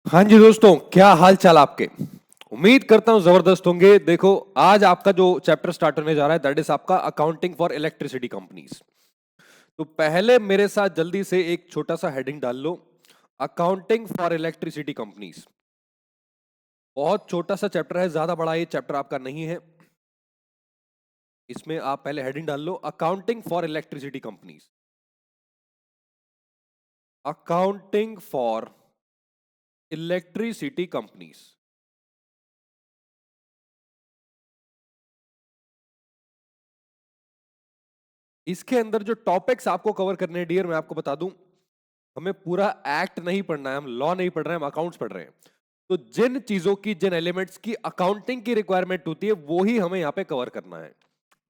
हाँ जी दोस्तों, क्या हाल चाल आपके। उम्मीद करता हूं जबरदस्त होंगे। देखो, आज आपका जो चैप्टर स्टार्ट होने जा रहा है दैट इज आपका अकाउंटिंग फॉर इलेक्ट्रिसिटी कंपनीज। तो पहले मेरे साथ जल्दी से एक छोटा सा हेडिंग डाल लो, अकाउंटिंग फॉर इलेक्ट्रिसिटी कंपनीज। बहुत छोटा सा चैप्टर है, ज्यादा बड़ा ये चैप्टर आपका नहीं है। इसमें आप पहले हेडिंग डाल लो, accounting for electricity companies. Accounting for electricity companies. इसके अंदर जो टॉपिक्स आपको कवर करने हैं डियर, मैं आपको बता दूं, हमें पूरा एक्ट नहीं पढ़ना है, हम लॉ नहीं पढ़ रहे हैं, हम अकाउंट्स पढ़ रहे हैं। तो जिन चीजों की, जिन एलिमेंट्स की अकाउंटिंग की रिक्वायरमेंट होती है वो ही हमें यहाँ पे कवर करना है।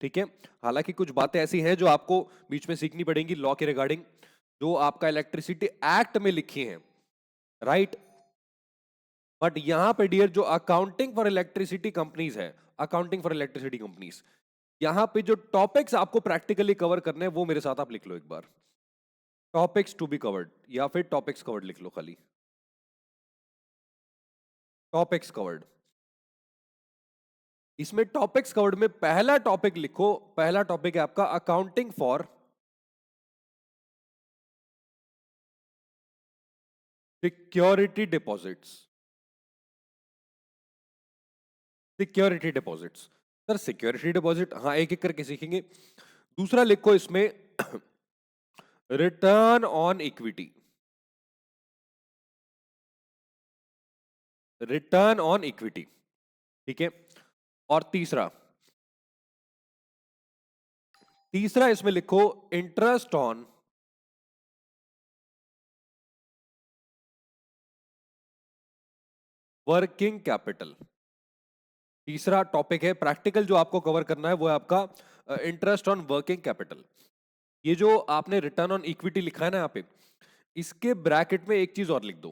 ठीक है। हालांकि कुछ बातें ऐसी हैं जो आपको बीच में सीखनी पड़ेंगी लॉ के रिगार्डिंग, जो आपका इलेक्ट्रिसिटी एक्ट में लिखी हैं, राइट। बट यहां पे डियर जो अकाउंटिंग फॉर इलेक्ट्रिसिटी कंपनीज है, अकाउंटिंग फॉर इलेक्ट्रिसिटी कंपनीज, यहां पे जो टॉपिक्स आपको प्रैक्टिकली कवर करने हैं वो मेरे साथ आप लिख लो एक बार। टॉपिक्स टू बी कवर्ड, या फिर टॉपिक्स कवर्ड लिख लो खाली, टॉपिक्स कवर्ड। इसमें टॉपिक्स कवर्ड में पहला टॉपिक लिखो, पहला टॉपिक है आपका accounting for security deposits. Security deposits, sir security deposit, हाँ एक एक करके सीखेंगे। दूसरा लिखो इसमें return on equity, return on equity. ठीक है। और तीसरा, तीसरा इसमें लिखो इंटरेस्ट ऑन वर्किंग कैपिटल। तीसरा टॉपिक है प्रैक्टिकल जो आपको कवर करना है वो है आपका इंटरेस्ट ऑन वर्किंग कैपिटल। ये जो आपने रिटर्न ऑन इक्विटी लिखा है ना यहाँ पे, इसके ब्रैकेट में एक चीज और लिख दो,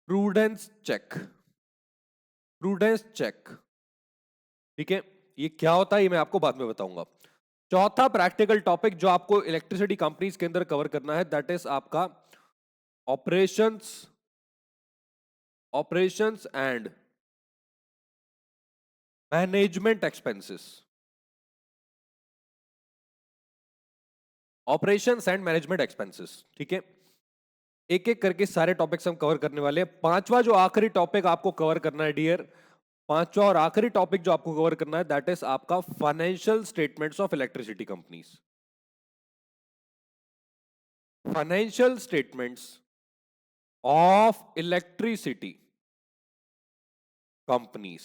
प्रूडेंस चेक। Prudence check. ठीक है। ये क्या होता है ये मैं आपको बाद में बताऊंगा। चौथा प्रैक्टिकल टॉपिक जो आपको इलेक्ट्रिसिटी कंपनीज के अंदर कवर करना है दैट इज आपका operations, operations and management expenses. Operations and management expenses. ठीक है। एक एक करके सारे टॉपिक्स हम कवर करने वाले हैं। पांचवा जो आखिरी टॉपिक आपको कवर करना है डियर, पांचवा और आखिरी टॉपिक जो आपको कवर करना है दैट इज आपका financial statements of electricity companies. Financial statements of electricity companies.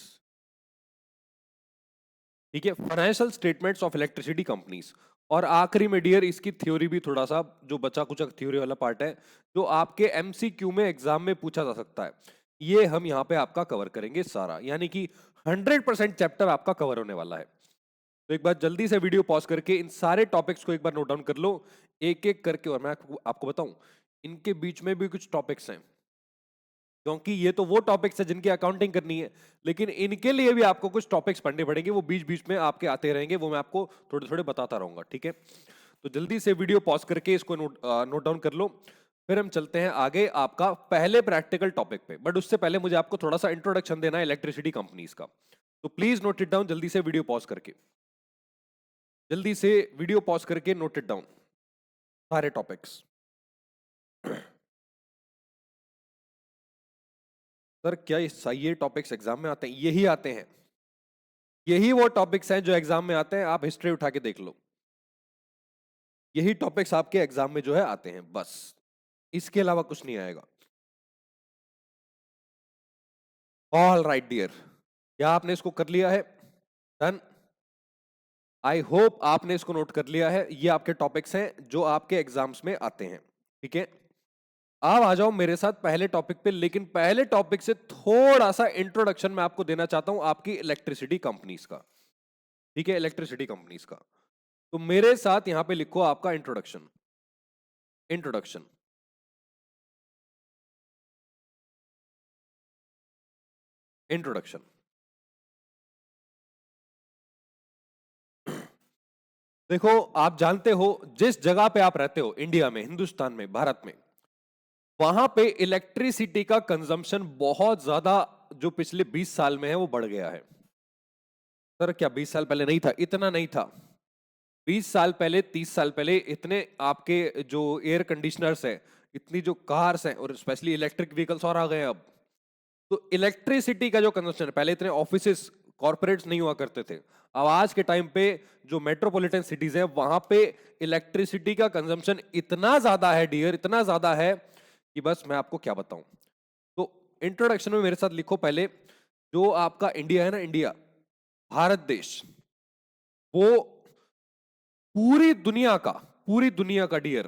ठीक है, financial statements of electricity companies. और आखिरी में डियर इसकी थ्योरी भी थोड़ा सा, जो बचा कुचा थ्योरी वाला पार्ट है जो आपके एमसीक्यू में एग्जाम में पूछा जा सकता है, ये हम यहाँ पे आपका कवर करेंगे सारा, यानी कि 100% चैप्टर आपका कवर होने वाला है। तो एक बार जल्दी से वीडियो पॉज करके इन सारे टॉपिक्स को एक बार नोट डाउन कर लो, एक एक करके। और मैं आपको बताऊं, इनके बीच में भी कुछ टॉपिक्स हैं, क्योंकि ये तो वो टॉपिक्स है जिनकी अकाउंटिंग करनी है, लेकिन इनके लिए भी आपको कुछ टॉपिक्स पढ़ने पड़ेंगे, वो बीच बीच में आपके आते रहेंगे, वो मैं आपको थोड़े थोड़े बताता रहूंगा। ठीक है। तो जल्दी से वीडियो पॉज करके इसको नोट डाउन कर लो, फिर हम चलते हैं आगे आपका पहले प्रैक्टिकल टॉपिक पे। बट उससे पहले मुझे आपको थोड़ा सा इंट्रोडक्शन देना है इलेक्ट्रिसिटी कंपनीज का, तो प्लीज नोट इट डाउन जल्दी से, वीडियो पॉज करके, जल्दी से वीडियो पॉज करके नोट इट डाउन सारे टॉपिक्स। सर क्या ये टॉपिक्स एग्जाम में आते हैं? यही आते हैं, यही वो टॉपिक्स हैं जो एग्जाम में आते हैं। आप हिस्ट्री उठा के देख लो, यही टॉपिक्स आपके एग्जाम में जो है आते हैं, बस इसके अलावा कुछ नहीं आएगा। ऑल राइट डियर, क्या आपने इसको कर लिया है? डन। आई होप आपने इसको नोट कर लिया है। ये आपके टॉपिक्स हैं जो आपके एग्जाम्स में आते हैं। ठीक है। आप आ जाओ मेरे साथ पहले टॉपिक पे, लेकिन पहले टॉपिक से थोड़ा सा इंट्रोडक्शन मैं आपको देना चाहता हूं आपकी इलेक्ट्रिसिटी कंपनीज का। ठीक है, इलेक्ट्रिसिटी कंपनीज का। तो मेरे साथ यहां पे लिखो आपका इंट्रोडक्शन, इंट्रोडक्शन, इंट्रोडक्शन। देखो, आप जानते हो जिस जगह पे आप रहते हो, इंडिया में, हिंदुस्तान में, भारत में, वहां पे इलेक्ट्रिसिटी का कंजम्पशन बहुत ज्यादा जो पिछले 20 साल में है वो बढ़ गया है। सर क्या 20 साल पहले नहीं था? इतना नहीं था। 20 साल पहले, 30 साल पहले इतने आपके जो एयर कंडीशनर्स है, इतनी जो कार्स हैं और स्पेशली इलेक्ट्रिक व्हीकल्स और आ गए हैं अब। तो इलेक्ट्रिसिटी का जो कंजम्पशन है, पहले इतने ऑफिसेस कॉर्पोरेट्स नहीं हुआ करते थे। अब आज के टाइम पे जो मेट्रोपॉलिटन सिटीज है वहां पे इलेक्ट्रिसिटी का कंजम्पशन इतना ज्यादा है डियर, इतना ज्यादा है कि बस मैं आपको क्या बताऊं। तो इंट्रोडक्शन में मेरे साथ लिखो पहले, जो आपका इंडिया है ना, इंडिया भारत देश, वो पूरी दुनिया का डियर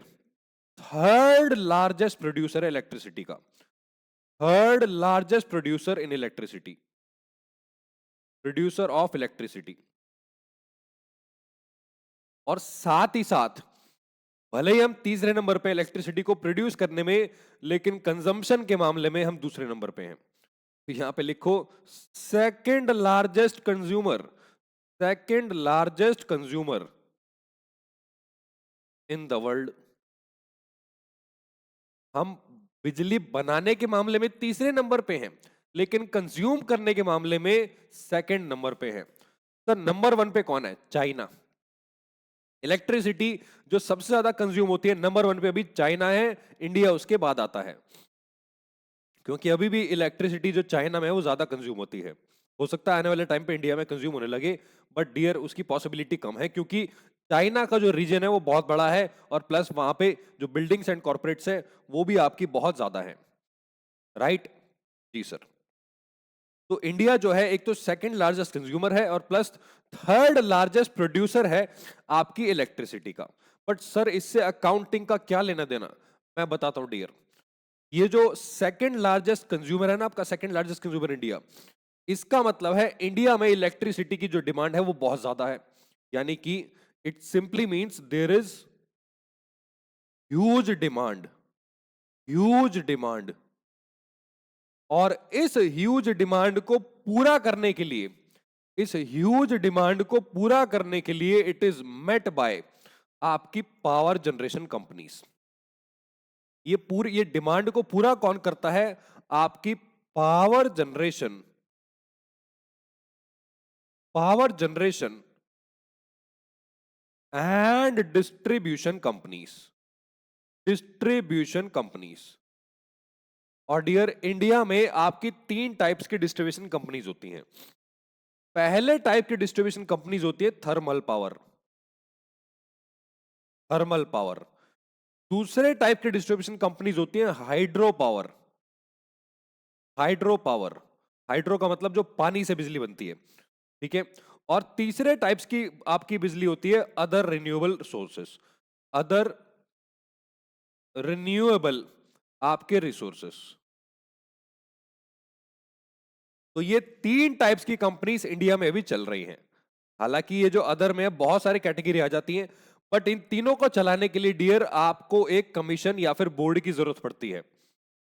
थर्ड लार्जेस्ट प्रोड्यूसर है इलेक्ट्रिसिटी का। Third largest producer in electricity, producer of electricity. और साथ ही साथ भले ही हम तीसरे नंबर पे इलेक्ट्रिसिटी को प्रोड्यूस करने में, लेकिन कंजम्पशन के मामले में हम दूसरे नंबर पे हैं। तो यहां पे लिखो second largest consumer, second largest consumer in the world. हम बिजली बनाने के मामले में तीसरे नंबर पे हैं, लेकिन कंज्यूम करने के मामले में सेकंड नंबर पे हैं। तो नंबर वन पे कौन है? चाइना। इलेक्ट्रिसिटी जो सबसे ज्यादा कंज्यूम होती है, नंबर वन पे अभी चाइना है, इंडिया उसके बाद आता है। क्योंकि अभी भी इलेक्ट्रिसिटी जो चाइना में है वो ज्यादा कंज्यूम होती है। हो सकता है आने वाले टाइम पे इंडिया में कंज्यूम होने लगे, बट डियर उसकी पॉसिबिलिटी कम है, क्योंकि चाइना का जो रीजन है वो बहुत बड़ा है, और प्लस वहां पे जो बिल्डिंग्स एंड कॉर्पोरेट्स है वो भी आपकी बहुत ज्यादा है। राइट जी सर। तो इंडिया जो है एक तो सेकंड लार्जेस्ट कंज्यूमर है और प्लस थर्ड लार्जेस्ट प्रोड्यूसर है आपकी इलेक्ट्रिसिटी का। बट सर इससे अकाउंटिंग का क्या लेना देना? मैं बताता हूं डियर। ये जो सेकंड लार्जेस्ट कंज्यूमर है ना आपका, सेकंड लार्जेस्ट कंज्यूमर इंडिया, इसका मतलब है इंडिया में इलेक्ट्रिसिटी की जो डिमांड है वो बहुत ज्यादा है। यानी कि it simply means there is huge demand, huge demand. और इस ह्यूज डिमांड को पूरा करने के लिए, इस ह्यूज डिमांड को पूरा करने के लिए इट इज मेट बाय आपकी पावर जनरेशन कंपनीज। ये डिमांड को पूरा कौन करता है? आपकी power generation, power generation and distribution companies, distribution companies. और डियर इंडिया में आपकी तीन टाइप्स की डिस्ट्रीब्यूशन कंपनीज होती हैं। पहले टाइप की डिस्ट्रीब्यूशन कंपनीज होती है थर्मल पावर, थर्मल पावर। दूसरे टाइप की डिस्ट्रीब्यूशन कंपनीज होती है hydro power, hydro power. Hydro का मतलब जो पानी से बिजली बनती है, ठीक है। और तीसरे टाइप्स की आपकी बिजली होती है other renewable sources, other renewable आपके रिसोर्सेस। तो ये तीन टाइप्स की कंपनीज इंडिया में भी चल रही हैं। हालांकि ये जो अदर में है बहुत सारी कैटेगरी आ जाती हैं, बट इन तीनों को चलाने के लिए डियर आपको एक कमीशन या फिर बोर्ड की जरूरत पड़ती है।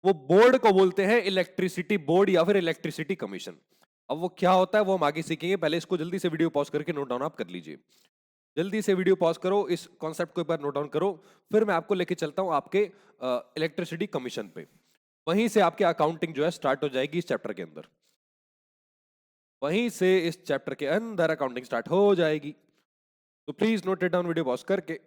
वो बोर्ड को बोलते हैं इलेक्ट्रिसिटी बोर्ड या फिर इलेक्ट्रिसिटी कमीशन। अब वो क्या होता है वो हम आगे सीखेंगे, पहले इसको जल्दी से वीडियो पॉज करके नोट डाउन आप कर लीजिए। जल्दी से वीडियो पॉज करो, इस कॉन्सेप्ट को एक बार नोट डाउन करो, फिर मैं आपको लेके चलता हूं आपके इलेक्ट्रिसिटी कमीशन पे। वहीं से आपकी अकाउंटिंग जो है स्टार्ट हो जाएगी इस चैप्टर के अंदर, वहीं से इस चैप्टर के अंदर अकाउंटिंग स्टार्ट हो जाएगी। तो please note it down video pause करके।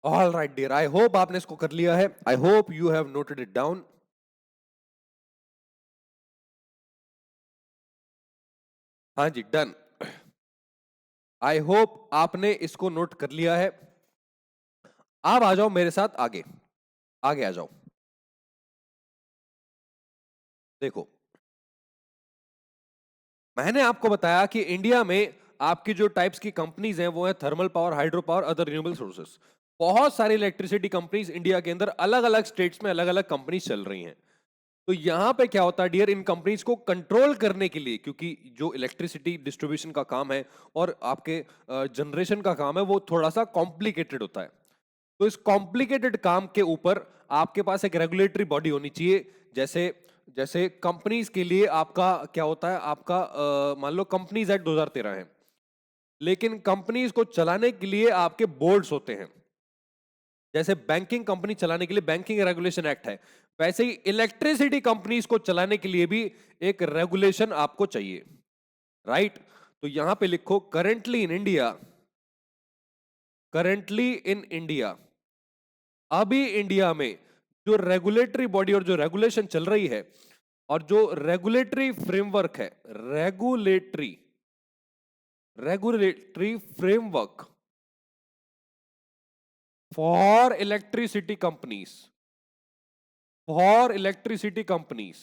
All right dear, I hope आपने इसको कर लिया है, I hope you have noted it down. हाँ जी डन, आई होप आपने इसको नोट कर लिया है। आप आ जाओ मेरे साथ आगे, आगे आ जाओ। देखो मैंने आपको बताया कि इंडिया में आपकी जो टाइप्स की कंपनीज हैं वो है thermal power, hydro power, other renewable sources. बहुत सारी इलेक्ट्रिसिटी कंपनीज इंडिया के अंदर अलग अलग स्टेट्स में अलग अलग कंपनीज चल रही हैं। तो यहां पे क्या होता है डियर, इन कंपनीज को कंट्रोल करने के लिए, क्योंकि जो इलेक्ट्रिसिटी डिस्ट्रीब्यूशन का काम है और आपके जनरेशन का काम है वो थोड़ा सा कॉम्प्लिकेटेड होता है। तो इस कॉम्प्लिकेटेड काम के ऊपर आपके पास एक रेगुलेटरी बॉडी होनी चाहिए। जैसे जैसे कंपनीज के लिए आपका क्या होता है, आपका मान लो कंपनीज एक्ट 2013 है, लेकिन कंपनीज को चलाने के लिए आपके बोर्ड्स होते हैं। जैसे बैंकिंग कंपनी चलाने के लिए बैंकिंग रेगुलेशन एक्ट है, वैसे ही इलेक्ट्रिसिटी कंपनीज को चलाने के लिए भी एक रेगुलेशन आपको चाहिए, राइट। तो यहां पे लिखो करंटली इन इंडिया, अभी इंडिया में जो रेगुलेटरी बॉडी और जो रेगुलेशन चल रही है और जो रेगुलेटरी फ्रेमवर्क है, regulatory framework for electricity companies,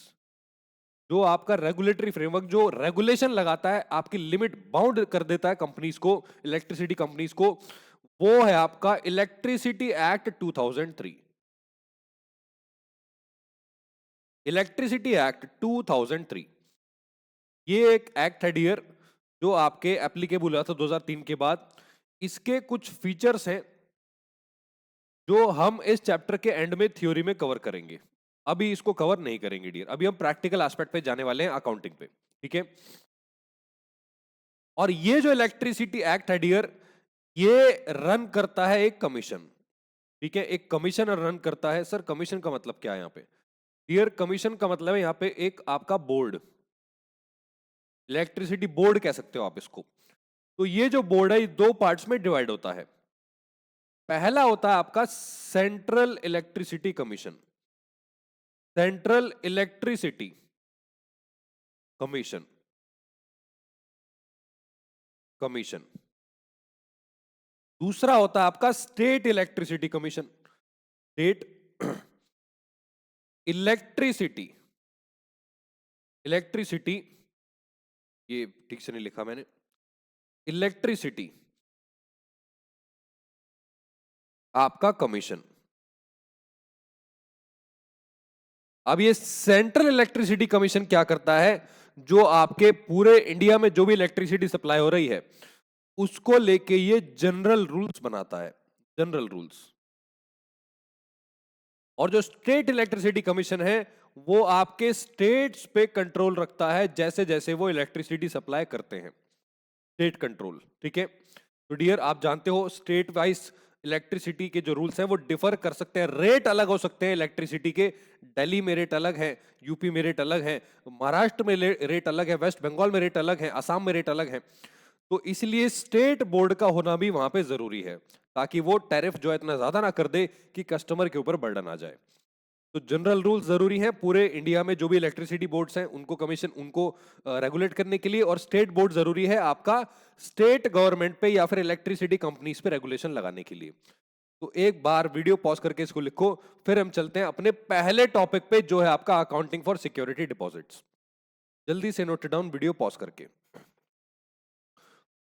जो आपका रेगुलेटरी फ्रेमवर्क जो रेगुलेशन लगाता है, आपकी लिमिट बाउंड कर देता है कंपनीज को, इलेक्ट्रिसिटी कंपनीज को, वो है आपका इलेक्ट्रिसिटी एक्ट 2003। इलेक्ट्रिसिटी एक्ट 2003 ये एक एक्ट है डियर जो आपके एप्लीकेबल हुआ था 2003 के बाद। इसके कुछ फीचर्स हैं जो हम इस चैप्टर के एंड में थ्योरी में कवर करेंगे, अभी इसको कवर नहीं करेंगे डियर, अभी हम प्रैक्टिकल एस्पेक्ट पे जाने वाले हैं, अकाउंटिंग पे, ठीक है। और ये जो इलेक्ट्रिसिटी एक्ट है डियर, ये रन करता है एक कमीशन, ठीक है, एक कमीशन रन करता है। सर कमीशन का मतलब क्या है यहाँ पे? डियर कमीशन का मतलब है यहाँ पे एक आपका बोर्ड, इलेक्ट्रिसिटी बोर्ड कह सकते हो आप इसको। तो ये जो बोर्ड है ये दो पार्ट्स में डिवाइड होता है। पहला होता है आपका central electricity commission, central electricity commission, commission. दूसरा होता है आपका state electricity commission, state electricity, electricity, ये ठीक से नहीं लिखा मैंने, इलेक्ट्रिसिटी आपका कमीशन। अब ये सेंट्रल इलेक्ट्रिसिटी कमीशन क्या करता है, जो आपके पूरे इंडिया में जो भी इलेक्ट्रिसिटी सप्लाई हो रही है उसको लेके ये जनरल रूल्स बनाता है, जनरल रूल्स। और जो स्टेट इलेक्ट्रिसिटी कमीशन है वो आपके स्टेट्स पे कंट्रोल रखता है, जैसे जैसे वो इलेक्ट्रिसिटी सप्लाई करते हैं, स्टेट कंट्रोल, ठीक है। तो डियर आप जानते हो स्टेट वाइज इलेक्ट्रिसिटी के जो रूल्स हैं वो डिफर कर सकते हैं, रेट अलग हो सकते हैं इलेक्ट्रिसिटी के। दिल्ली में रेट अलग है, यूपी में रेट अलग है, महाराष्ट्र में रेट अलग है, वेस्ट बंगाल में रेट अलग है, असम में रेट अलग है। तो इसलिए स्टेट बोर्ड का होना भी वहां पे जरूरी है, ताकि वो टैरिफ जो है इतना ज्यादा ना कर दे कि कस्टमर के ऊपर बर्डन आ जाए। तो जनरल रूल्स जरूरी हैं पूरे इंडिया में, जो भी इलेक्ट्रिसिटी बोर्ड्स हैं उनको कमीशन, उनको रेगुलेट करने के लिए। और स्टेट बोर्ड जरूरी है आपका स्टेट गवर्नमेंट पे या फिर इलेक्ट्रिसिटी कंपनीज पे रेगुलेशन लगाने के लिए। तो एक बार वीडियो पॉज करके इसको लिखो, फिर हम चलते हैं अपने पहले टॉपिक पे जो है आपका अकाउंटिंग फॉर सिक्योरिटी डिपॉजिट्स। जल्दी से नोट डाउन वीडियो पॉज करके,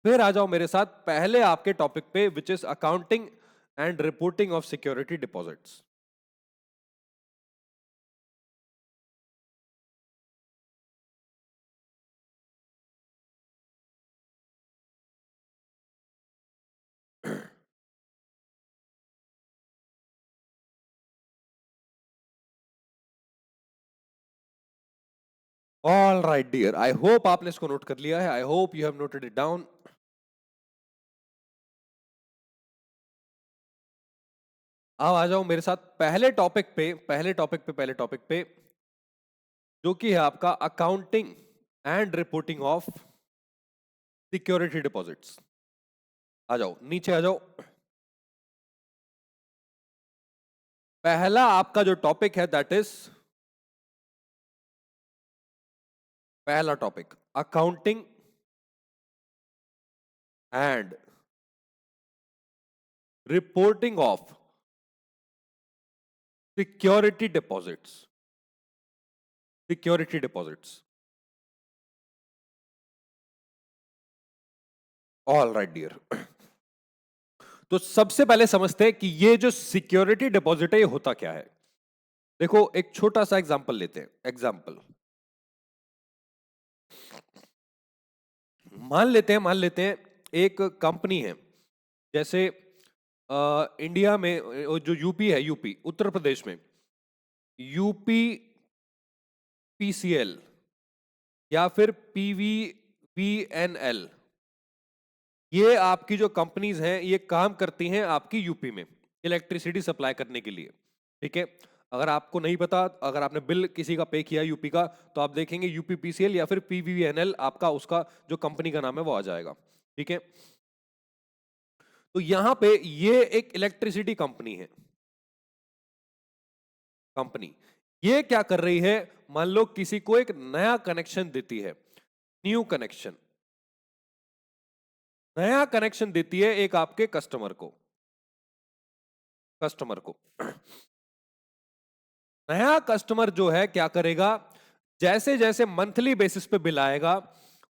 फिर आ जाओ मेरे साथ पहले आपके टॉपिक पे which is accounting and reporting of security deposits. All right dear, I hope आपने इसको नोट कर लिया है, I hope you have noted it down. अब आ जाओ मेरे साथ पहले टॉपिक पे जो कि है आपका accounting and reporting of security deposits. आ जाओ नीचे आ जाओ। पहला आपका जो टॉपिक है दैट इज, पहला topic accounting and reporting of security deposits, security deposits. All right dear, तो सबसे पहले समझते हैं कि ये जो सिक्योरिटी डिपॉजिट है ये होता क्या है। देखो एक छोटा सा एग्जांपल लेते हैं। एग्जांपल मान लेते हैं एक कंपनी है, जैसे इंडिया में जो यूपी है, यूपी उत्तर प्रदेश में यूपी पीसीएल या फिर पीवीवीएनएल, ये आपकी जो कंपनीज हैं ये काम करती हैं आपकी यूपी में इलेक्ट्रिसिटी सप्लाई करने के लिए। ठीक है, अगर आपको नहीं पता, अगर आपने बिल किसी का पे किया यूपी का, तो आप देखेंगे यूपी पीसीएल या फिर पीवीवीएनएल, आपका उसका जो कंपनी का नाम है वो आ जाएगा। ठीक है, तो यहां पे ये एक इलेक्ट्रिसिटी कंपनी है। कंपनी ये क्या कर रही है, मान लो किसी को एक नया कनेक्शन देती है, न्यू कनेक्शन, नया कनेक्शन देती है एक आपके कस्टमर को। नया कस्टमर जो है क्या करेगा, जैसे जैसे मंथली बेसिस पे बिल आएगा,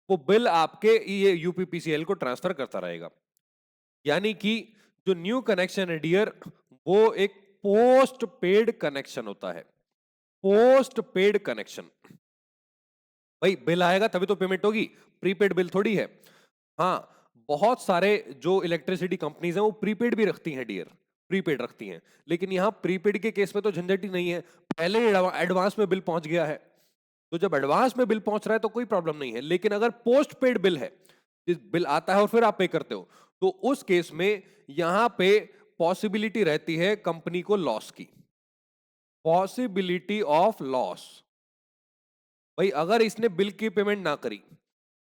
वो बिल आपके ये यूपीपीसीएल को ट्रांसफर करता रहेगा। यानी कि जो न्यू कनेक्शन है डियर, वो एक पोस्ट पेड कनेक्शन होता है। पोस्ट पेड कनेक्शन, भाई बिल आएगा तभी तो पेमेंट होगी, प्रीपेड बिल थोड़ी है। हाँ, बहुत सारे जो इलेक्ट्रिसिटी कंपनीज हैं वो प्रीपेड भी रखती हैं डियर, प्रीपेड रखती हैं, लेकिन यहाँ प्रीपेड के केस में तो झंझट ही नहीं है, पहले एडवांस में बिल पहुंच गया है। तो जब एडवांस में बिल पहुंच रहा है तो कोई प्रॉब्लम नहीं है, लेकिन अगर पोस्ट पेड बिल है, बिल आता है और फिर आप पे करते हो, तो उस केस में यहां पे पॉसिबिलिटी रहती है कंपनी को लॉस की, पॉसिबिलिटी ऑफ लॉस। भाई अगर इसने बिल की पेमेंट ना करी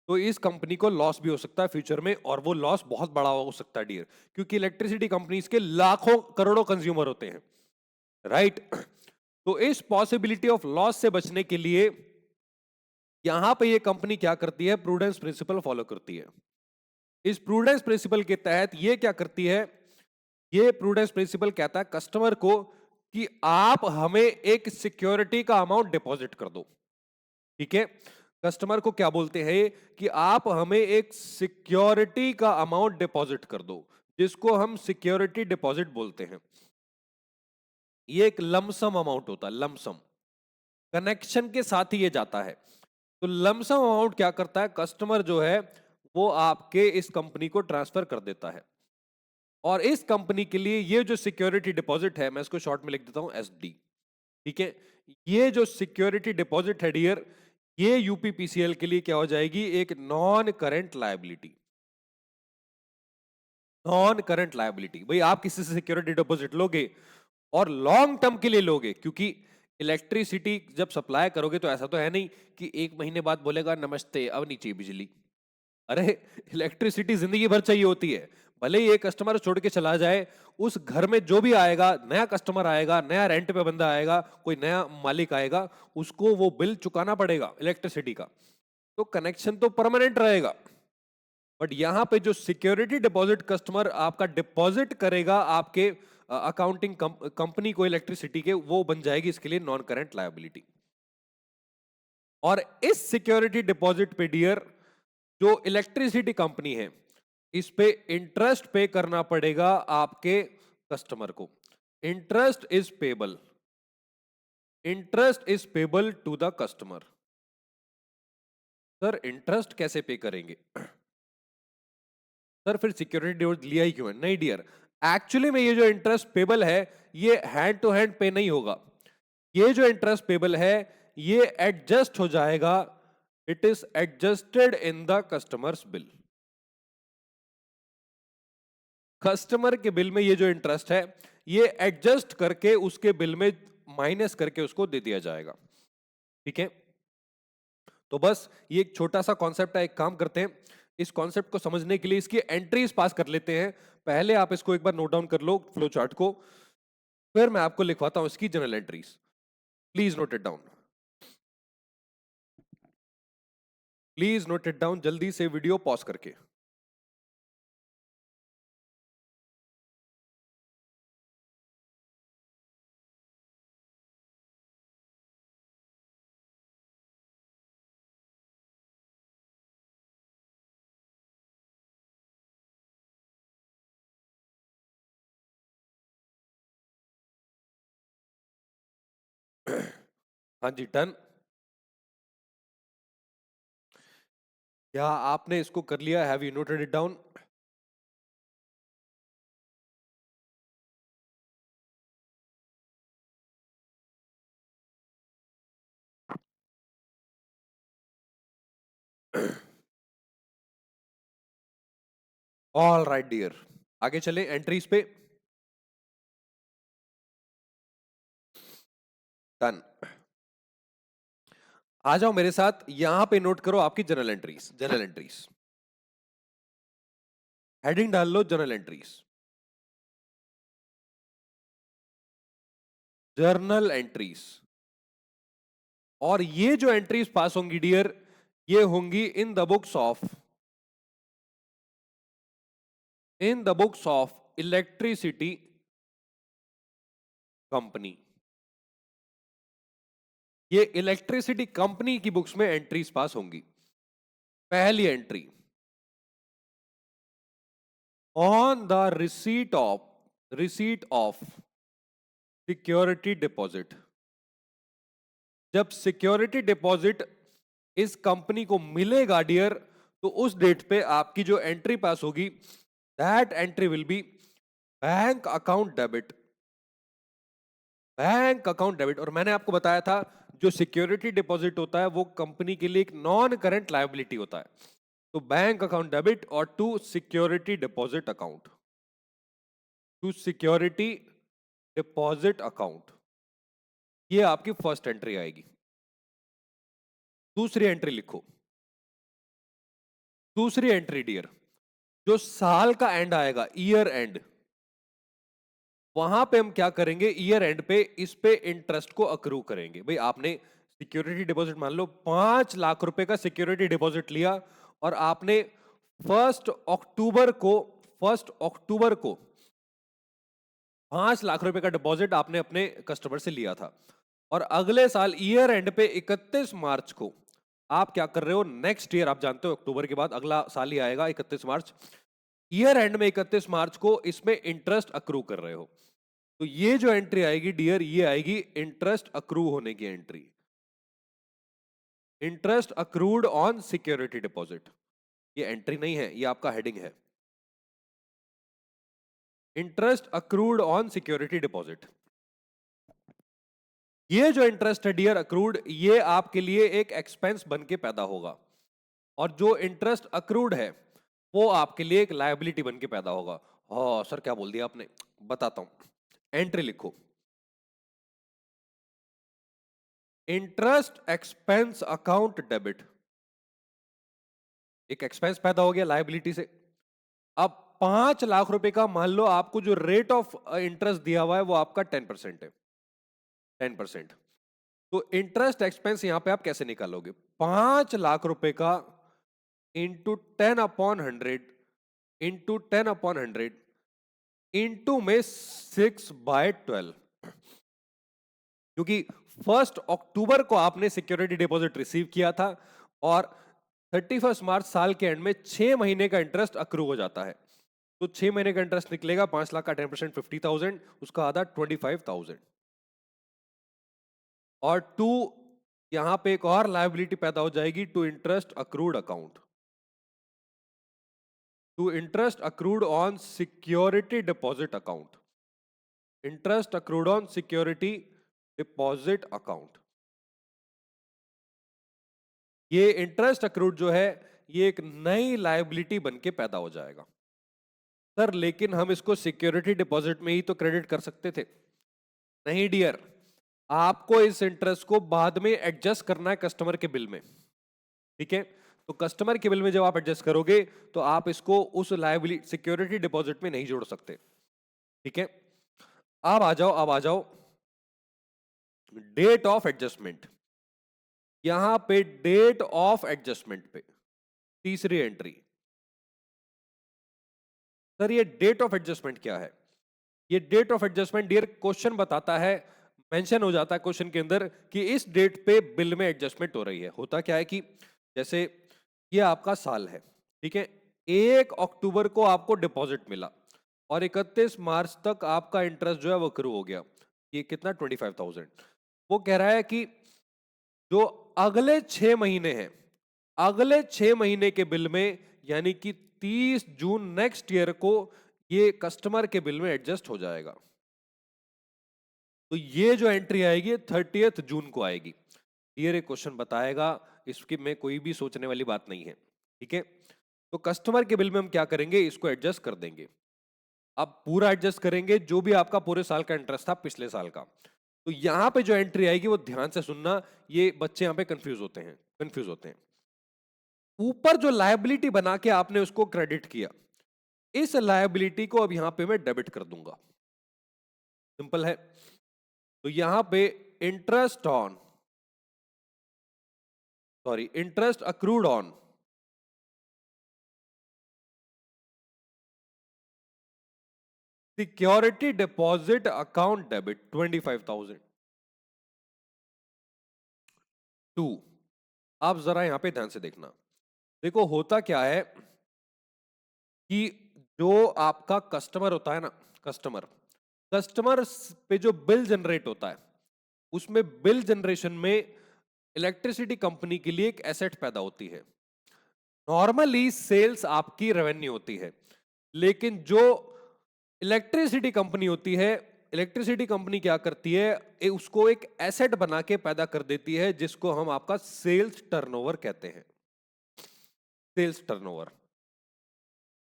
तो इस कंपनी को लॉस भी हो सकता है फ्यूचर में, और वो लॉस बहुत बड़ा हो सकता है डियर, क्योंकि इलेक्ट्रिसिटी कंपनीज के लाखों करोड़ों कंज्यूमर होते हैं, राइट। तो इस पॉसिबिलिटी ऑफ लॉस से बचने के लिए यहां पे ये कंपनी क्या करती है, प्रूडेंस प्रिंसिपल फॉलो करती है। इस प्रूडेंस प्रिंसिपल के तहत ये क्या करती है, ये प्रूडेंस प्रिंसिपल कहता है कस्टमर को कि आप हमें एक सिक्योरिटी का अमाउंट डिपॉजिट कर दो। ठीक है, कस्टमर को क्या बोलते हैं कि आप हमें एक सिक्योरिटी का अमाउंट डिपॉजिट कर दो, जिसको हम सिक्योरिटी डिपॉजिट बोलते हैं। ये एक लमसम अमाउंट होता है, लमसम कनेक्शन के साथ ही ये जाता है। तो लमसम अमाउंट क्या करता है, कस्टमर जो है वो आपके इस कंपनी को ट्रांसफर कर देता है, और इस कंपनी के लिए ये जो सिक्योरिटी डिपॉजिट है, मैं इसको शॉर्ट में लिख देता हूं एसडी। ठीक है, ये जो सिक्योरिटी डिपॉजिट है डियर, ये यूपीपीसीएल के लिए क्या हो जाएगी, एक non current liability. Non current liability, भाई आप किसी से सिक्योरिटी डिपॉजिट लोगे और लॉन्ग टर्म के लिए लोगे, क्योंकि इलेक्ट्रिसिटी जब सप्लाई करोगे तो ऐसा तो है नहीं कि एक महीने बाद बोलेगा नमस्ते अब नहीं चाहिए बिजली। अरे इलेक्ट्रिसिटी जिंदगी भर चाहिए होती है, भले ही एक कस्टमर छोड़ के चला जाए, उस घर में जो भी आएगा, नया कस्टमर आएगा, नया रेंट पे बंदा आएगा, कोई नया मालिक आएगा, उसको वो बिल चुकाना पड़ेगा इलेक्ट्रिसिटी का। तो कनेक्शन तो परमानेंट रहेगा, बट यहां पे जो सिक्योरिटी डिपॉजिट कस्टमर आपका डिपॉजिट करेगा आपके अकाउंटिंग कंपनी को इलेक्ट्रिसिटी के, वो बन जाएगी इसके लिए नॉन करंट लायबिलिटी। और इस सिक्योरिटी डिपॉजिट पे डियर, जो इलेक्ट्रिसिटी कंपनी है, इस पे इंटरेस्ट पे करना पड़ेगा आपके कस्टमर को। Interest is payable, interest is payable to the customer. Sir interest कैसे पे करेंगे, सर फिर सिक्योरिटी डिपॉजिट लिया ही क्यों है? नहीं डियर, एक्चुअली में ये जो इंटरेस्ट पेबल है, ये हैंड टू हैंड पे नहीं होगा। ये जो इंटरेस्ट पेबल है, ये एडजस्ट हो जाएगा, it is adjusted in the customers bill. Customer के बिल में ये जो इंटरेस्ट है, ये एडजस्ट करके उसके बिल में माइनस करके उसको दे दिया जाएगा। ठीक है, तो बस ये एक छोटा सा कॉन्सेप्ट है, एक काम करते हैं, इस कॉन्सेप्ट को समझने के लिए इसकी एंट्रीज पास कर लेते हैं। पहले आप इसको एक बार नोट डाउन कर लो फ्लो चार्ट को, फिर मैं आपको लिखवाता हूं इसकी general entries. Please note it down, please note it down जल्दी से वीडियो पॉज करके। हाँ जी, डन। क्या आपने इसको कर लिया? Have you noted it down? All right dear, आगे चले एंट्रीज पे। डन। आ जाओ मेरे साथ, यहां पे नोट करो आपकी journal entries. Journal entries heading डाल लो, जर्नल एंट्रीज। Journal entries. और ये जो एंट्रीज पास होंगी डियर, ये होंगी in the books of electricity company. ये इलेक्ट्रिसिटी कंपनी की बुक्स में एंट्रीज पास होंगी। पहली entry, on the receipt of security deposit. जब सिक्योरिटी डिपॉजिट इस कंपनी को मिलेगा डियर, तो उस डेट पे आपकी जो एंट्री पास होगी, that entry will be bank account debit. Bank account debit. और मैंने आपको बताया था, जो सिक्योरिटी डिपॉजिट होता है वो कंपनी के लिए एक नॉन करंट लायबिलिटी होता है। तो बैंक अकाउंट डेबिट और to security deposit account, to security deposit account, ये आपकी फर्स्ट एंट्री आएगी। दूसरी एंट्री लिखो। दूसरी एंट्री डियर, जो साल का एंड आएगा, ईयर एंड, वहां पे हम क्या करेंगे, ईयर एंड पे इस पे इंटरेस्ट को अक्रू करेंगे। भाई आपने सिक्योरिटी डिपॉजिट, मान लो 5 लाख रुपए का सिक्योरिटी डिपॉजिट लिया, और आपने फर्स्ट अक्टूबर को फर्स्ट अक्टूबर को 5 लाख रुपए का डिपॉजिट आपने अपने कस्टमर से लिया था। और अगले साल ईयर एंड पे 31 मार्च को आप क्या कर रहे हो, नेक्स्ट ईयर, आप जानते हो अक्टूबर के बाद अगला साल ही आएगा 31 मार्च, ईयर एंड में 31 मार्च को इसमें इंटरेस्ट अक्रू कर रहे हो। तो ये जो एंट्री आएगी डियर, ये आएगी इंटरेस्ट अक्रू होने की entry. Interest accrued on security deposit, ये एंट्री नहीं है, ये आपका हेडिंग है। Interest accrued on security deposit. ये जो इंटरेस्ट है डियर अक्रूड, ये आपके लिए एक एक्सपेंस बन के पैदा होगा। और जो इंटरेस्ट अक्रूड है, वो आपके लिए एक लायबिलिटी बन के पैदा होगा। हाँ सर, क्या बोल दिया आपने, बताता हूं। एंट्री लिखो, इंटरेस्ट एक्सपेंस अकाउंट डेबिट। एक एक्सपेंस पैदा हो गया लायबिलिटी से। अब 5 लाख रुपए का, मान लो आपको जो रेट ऑफ इंटरेस्ट दिया हुआ है वो आपका 10% है, 10%। तो इंटरेस्ट एक्सपेंस यहां पे आप कैसे निकालोगे, 5 लाख रुपए का इंटू 10/100, इंटू 10/100, इंटू में 6/12। क्योंकि 1 अक्टूबर को आपने सिक्योरिटी डिपॉजिट रिसीव किया था, और 31 मार्च साल के एंड में 6 महीने का इंटरेस्ट अक्रू हो जाता है। तो 6 महीने का इंटरेस्ट निकलेगा, 5 लाख का 10% 50,000, उसका आधा 25,000। और टू, यहां पे एक और लायबिलिटी पैदा हो जाएगी, to interest accrued account, to interest accrued on security deposit account, interest accrued on security deposit account. ये इंटरेस्ट अक्रूड जो है, ये एक नई लायबिलिटी बन के पैदा हो जाएगा। सर लेकिन हम इसको सिक्योरिटी डिपॉजिट में ही तो क्रेडिट कर सकते थे। नहीं डियर, आपको इस इंटरेस्ट को बाद में एडजस्ट करना है कस्टमर के बिल में। ठीक है, तो कस्टमर के बिल में जब आप एडजस्ट करोगे, तो आप इसको उस लायबिलिटी सिक्योरिटी डिपॉजिट में नहीं जोड़ सकते। ठीक है, अब आ जाओ, अब आ जाओ डेट ऑफ एडजस्टमेंट। यहां पे डेट ऑफ एडजस्टमेंट पे तीसरी एंट्री। सर ये डेट ऑफ एडजस्टमेंट क्या है? ये date of adjustment dear, question बताता है, मेंशन हो जाता है क्वेश्चन के अंदर कि इस डेट पे बिल में एडजस्टमेंट हो रही है। होता क्या है कि जैसे ये आपका साल है, ठीक है, 1 अक्टूबर को आपको डिपॉजिट मिला, और 31 मार्च तक आपका इंटरेस्ट जो है वो अक्रू हो गया। ये कितना, 25,000। वो कह रहा है कि जो अगले 6 महीने हैं, अगले 6 महीने के बिल में, यानी कि 30 जून नेक्स्ट ईयर को ये कस्टमर के बिल में एडजस्ट हो जाएगा। तो ये जो एंट्री आएगी 30th जून को आएगी। ये क्वेश्चन बताएगा, इसकी में कोई भी सोचने वाली बात नहीं है, ठीक है। तो कस्टमर के बिल में हम क्या करेंगे, इसको एडजस्ट कर देंगे। अब पूरा एडजस्ट करेंगे जो भी आपका पूरे साल का इंटरेस्ट था पिछले साल का। तो यहां पे जो एंट्री आएगी वो ध्यान से सुनना, ये बच्चे यहां पे कंफ्यूज होते हैं। ऊपर जो लायबिलिटी बना के आपने उसको क्रेडिट किया, इस लायबिलिटी को अब यहां पे मैं डेबिट कर दूंगा। सिंपल है। तो यहां पे interest accrued on security deposit account debit 25,000 to. आप जरा यहां पे ध्यान से देखना, देखो होता क्या है कि जो आपका कस्टमर होता है ना, कस्टमर कस्टमर पे जो बिल जनरेट होता है, उसमें बिल जनरेशन में इलेक्ट्रिसिटी कंपनी के लिए एक एसेट पैदा होती है। नॉर्मली सेल्स आपकी रेवेन्यू होती है, लेकिन जो इलेक्ट्रिसिटी कंपनी होती है, इलेक्ट्रिसिटी कंपनी क्या करती है, उसको एक एसेट बना के पैदा कर देती है, जिसको हम आपका सेल्स टर्नओवर कहते हैं। Sales turnover.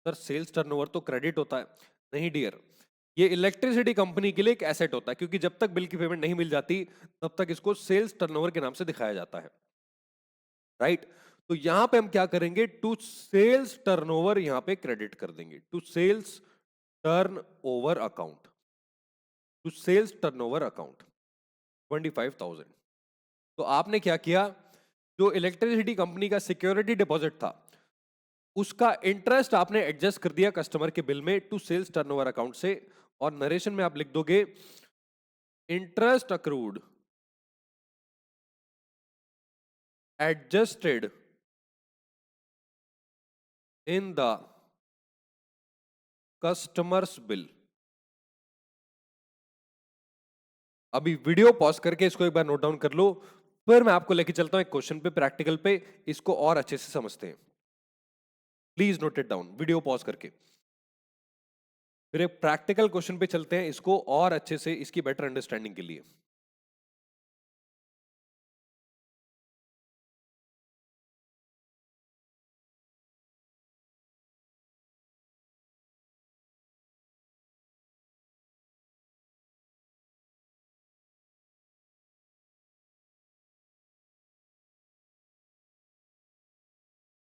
Sir sales turnover तो क्रेडिट होता है। नहीं डियर, ये इलेक्ट्रिसिटी कंपनी के लिए एक एसेट होता है, क्योंकि जब तक बिल की पेमेंट नहीं मिल जाती तब तक इसको सेल्स टर्नओवर के नाम से दिखाया जाता है, राइट। तो यहां पे हम क्या करेंगे, टू सेल्स टर्नओवर यहां पे क्रेडिट कर देंगे, to sales turn over account, to sales turnover account 25,000। तो आपने क्या किया, जो इलेक्ट्रिसिटी कंपनी का सिक्योरिटी डिपॉजिट था उसका इंटरेस्ट आपने एडजस्ट कर दिया कस्टमर के बिल में टू सेल्स टर्नओवर अकाउंट से, और नरेशन में आप लिख दोगे interest accrued adjusted in the customers bill. अभी वीडियो पॉज करके इसको एक बार नोट डाउन कर लो, फिर मैं आपको लेके चलता हूं एक क्वेश्चन पे, प्रैक्टिकल पे, इसको और अच्छे से समझते हैं। Please note it down, video pause करके फिर एक प्रैक्टिकल क्वेश्चन पे चलते हैं, इसको और अच्छे से, इसकी बेटर अंडरस्टैंडिंग के लिए।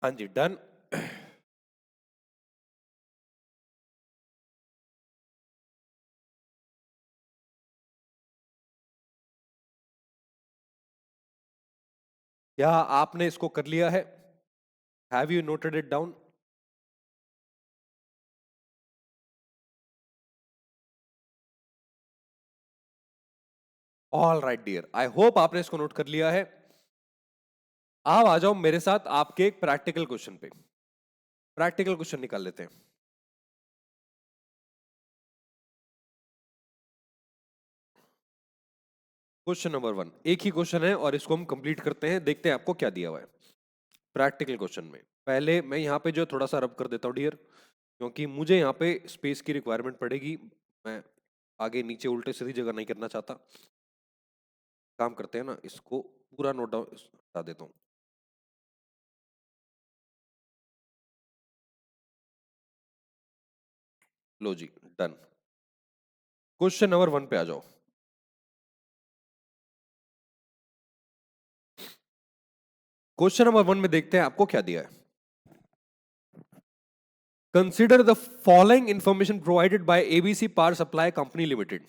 हाँ जी, डन। क्या आपने इसको कर लिया है? Have you noted it down? All right dear, I hope आपने इसको नोट कर लिया है। आप आ जाओ मेरे साथ आपके एक प्रैक्टिकल क्वेश्चन पे, प्रैक्टिकल क्वेश्चन निकाल लेते हैं। क्वेश्चन नंबर 1, एक ही क्वेश्चन है और इसको हम कंप्लीट करते हैं, देखते हैं आपको क्या दिया हुआ है प्रैक्टिकल क्वेश्चन में। पहले मैं यहाँ पे जो थोड़ा सा रब कर देता हूँ डियर, क्योंकि मुझे यहाँ पे स्पेस की रिक्वायरमेंट पड़ेगी, मैं आगे नीचे उल्टे सीधी जगह नहीं करना चाहता। काम करते हैं ना, इसको पूरा नोट डाउन हटा देता हूँ। लो जी, डन। क्वेश्चन नंबर 1 पे आ जाओ। क्वेश्चन नंबर 1 में देखते हैं आपको क्या दिया है। Consider the following information provided bye ABC power supply company limited.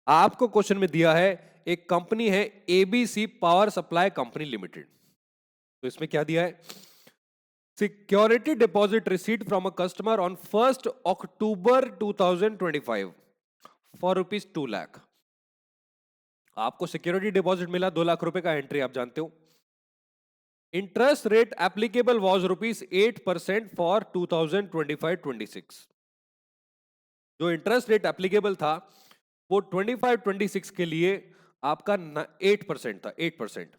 आपको क्वेश्चन में दिया है, एक कंपनी है ABC power supply company limited. तो इसमें क्या दिया है, security deposit receipt from a customer on 1 October 2025 for ₹2 lakh. आपको सिक्योरिटी डिपॉजिट मिला 2 लाख रुपए का, एंट्री आप जानते हो। Interest rate applicable was ₹8% for 2025-26। जो इंटरेस्ट रेट एप्लीकेबल था वो 25-26 के लिए आपका 8% था, 8%।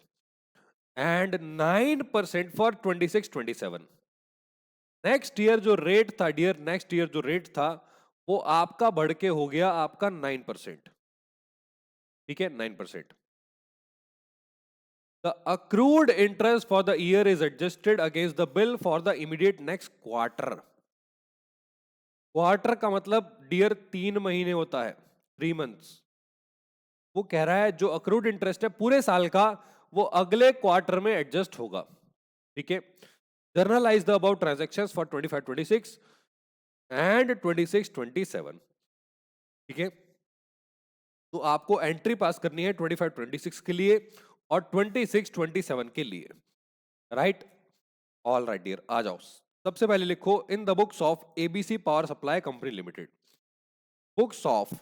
And 9% for 26-27। नेक्स्ट ईयर जो रेट था डियर, नेक्स्ट ईयर जो रेट था वो आपका बढ़ के हो गया आपका 9%। ठीक है, 9%। The accrued interest for the year is adjusted against the bill for the immediate next quarter. Quarter का मतलब डियर 3 महीने होता है, 3 मंथ्स। वो कह रहा है जो अक्रूड इंटरेस्ट है पूरे साल का वो अगले क्वार्टर में एडजस्ट होगा। ठीक है, generalized the about transactions for 25-26 and 26-27। ठीक है, तो आपको एंट्री पास करनी है 25-26 के लिए और 26-27 के लिए। राइट, ऑल राइट डियर, आ जाओ। सबसे पहले लिखो in the books of ABC power supply company limited. Books of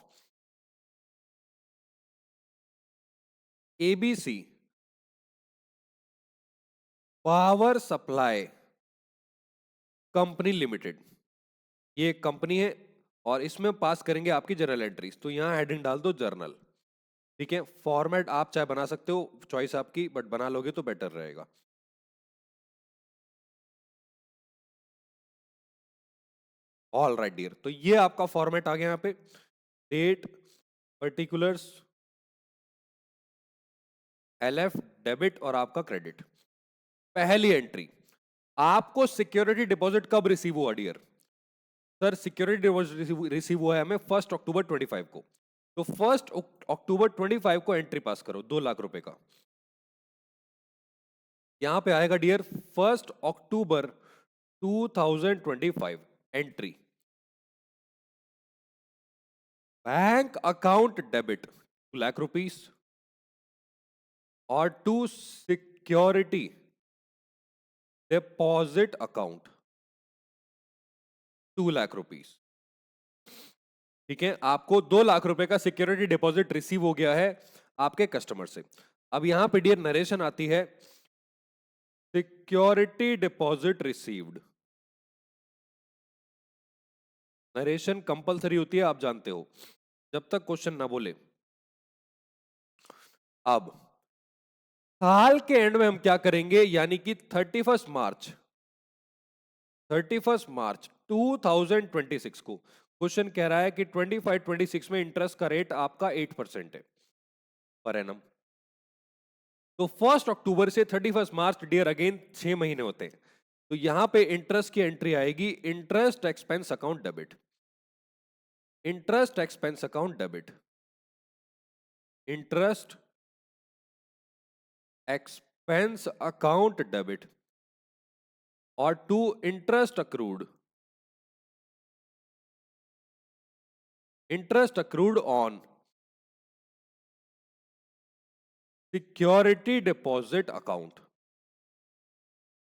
ABC power supply company limited, ये एक कंपनी है और इसमें पास करेंगे आपकी जर्नल एंट्रीज। तो यहां हेडिंग डाल दो जर्नल। ठीक है, फॉर्मेट आप चाहे बना सकते हो, चॉइस आपकी, बट बना लोगे तो बेटर रहेगा। ऑल राइट डियर, तो ये आपका फॉर्मेट आ गया यहाँ पे, डेट, पर्टिकुलर्स, एलएफ, डेबिट और आपका क्रेडिट। पहली एंट्री, आपको सिक्योरिटी डिपॉजिट कब रिसीव हुआ dear? Sir security deposit receive हुआ है हमें 1 अक्टूबर 25 को। तो 1 अक्टूबर 25 को एंट्री पास करो 2 लाख रुपए का। यहां पे आएगा dear 1 October 2025 entry, bank account debit 2 lakh rupees और to security deposit account 2 lakh rupees. ठीक है, आपको 2 लाख रुपए का सिक्योरिटी डिपॉजिट रिसीव हो गया है आपके कस्टमर से। अब यहां पे डियर नरेशन आती है, security deposit received. Narration compulsory होती है, आप जानते हो, जब तक क्वेश्चन ना बोले। अब साल के एंड में हम क्या करेंगे, यानी कि 31 मार्च 2026 को क्वेश्चन कह रहा है कि 25-26 में इंटरेस्ट का रेट आपका 8% है पर एनम। तो 1 अक्टूबर से 31 मार्च डियर अगेन 6 महीने होते हैं। तो यहां पे इंटरेस्ट की एंट्री आएगी, interest expense account debit, interest expense account debit, interest expense account debit और to interest accrued, interest accrued on security deposit account,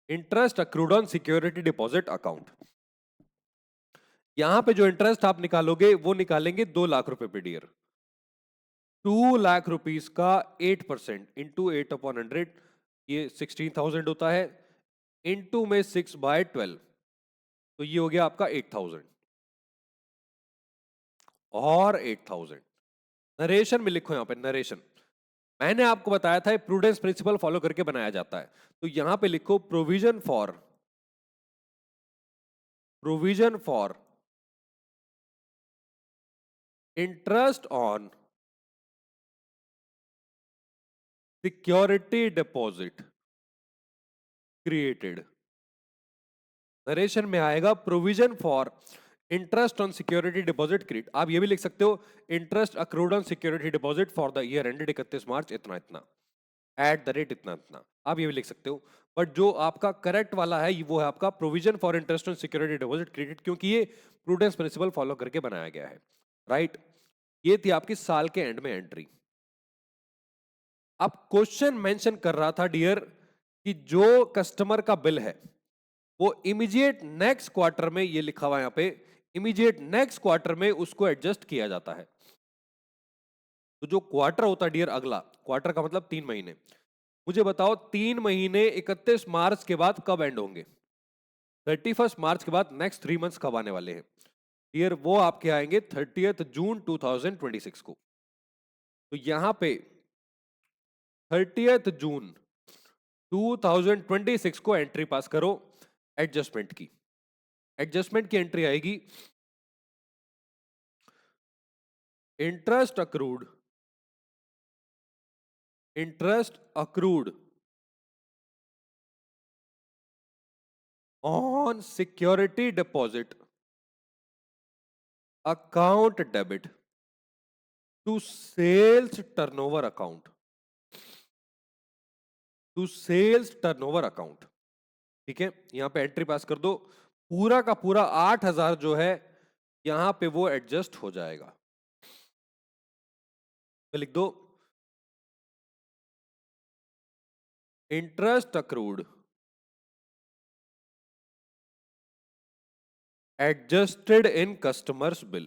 interest accrued on security deposit account. यहां पे जो इंटरेस्ट आप निकालोगे वो निकालेंगे 2 लाख रुपए पे डियर। 2 लाख रुपीस का 8% इंटू 8/100, ये 16,000 होता है, इंटू में 6/12, तो ये हो गया आपका 8,000 और 8,000। नरेशन में लिखो, यहां पे नरेशन मैंने आपको बताया था प्रूडेंस प्रिंसिपल फॉलो करके बनाया जाता है। तो यहां पे लिखो provision for interest on security deposit created. Narration में आएगा provision for interest on security deposit create. आप ये भी लिख सकते हो interest accrued on security deposit for the year ended 31 मार्च इतना इतना, एट द रेट इतना इतना, आप ये भी लिख सकते हो। बट जो आपका करेक्ट वाला है वो है आपका provision for interest on security deposit credit, क्योंकि ये प्रूडेंस प्रिंसिपल फॉलो करके बनाया गया है। राइट, ये थी आपकी साल के एंड में एंट्री। अब क्वेश्चन मेंशन कर रहा था डियर कि जो कस्टमर का बिल है वो इमीडिएट नेक्स्ट क्वार्टर में, ये लिखा हुआ है यहां पे, इमीडिएट नेक्स्ट क्वार्टर में उसको एडजस्ट किया जाता है। तो जो क्वार्टर होता है डियर, अगला क्वार्टर का मतलब 3 महीने। मुझे बताओ 3 महीने 31 मार्च के बाद कब एंड होंगे? 31 मार्च के बाद नेक्स्ट 3 मंथ्स कब आने वाले हैं डियर? वो आपके आएंगे 30 जून 2026 को। तो यहां पे 30 जून 2026 को एंट्री पास करो एडजस्टमेंट की। एडजस्टमेंट की एंट्री आएगी, interest accrued, interest accrued on security deposit account debit to sales turnover account, to sales turnover account. ठीक है, यहां पे एंट्री पास कर दो। पूरा का पूरा 8,000 जो है यहां पे वो एडजस्ट हो जाएगा। तो लिख दो, इंटरेस्ट अक्रूड एडजस्टेड इन कस्टमर्स बिल।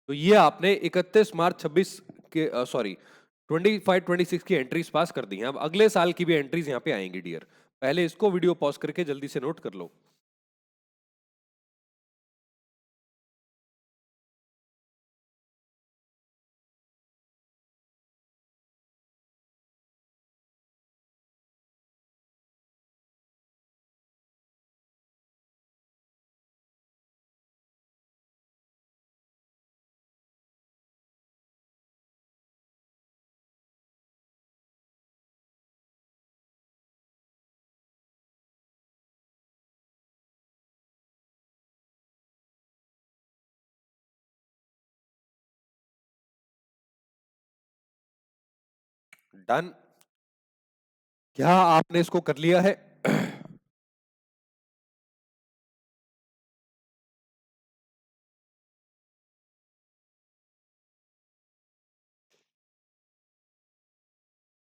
तो ये आपने 31 मार्च 26 के सॉरी 25-26 की एंट्रीज पास कर दी हैं। अब अगले साल की भी एंट्रीज यहाँ पे आएंगी डियर। पहले इसको वीडियो पॉज करके जल्दी से नोट कर लो। डन। क्या आपने इसको कर लिया है?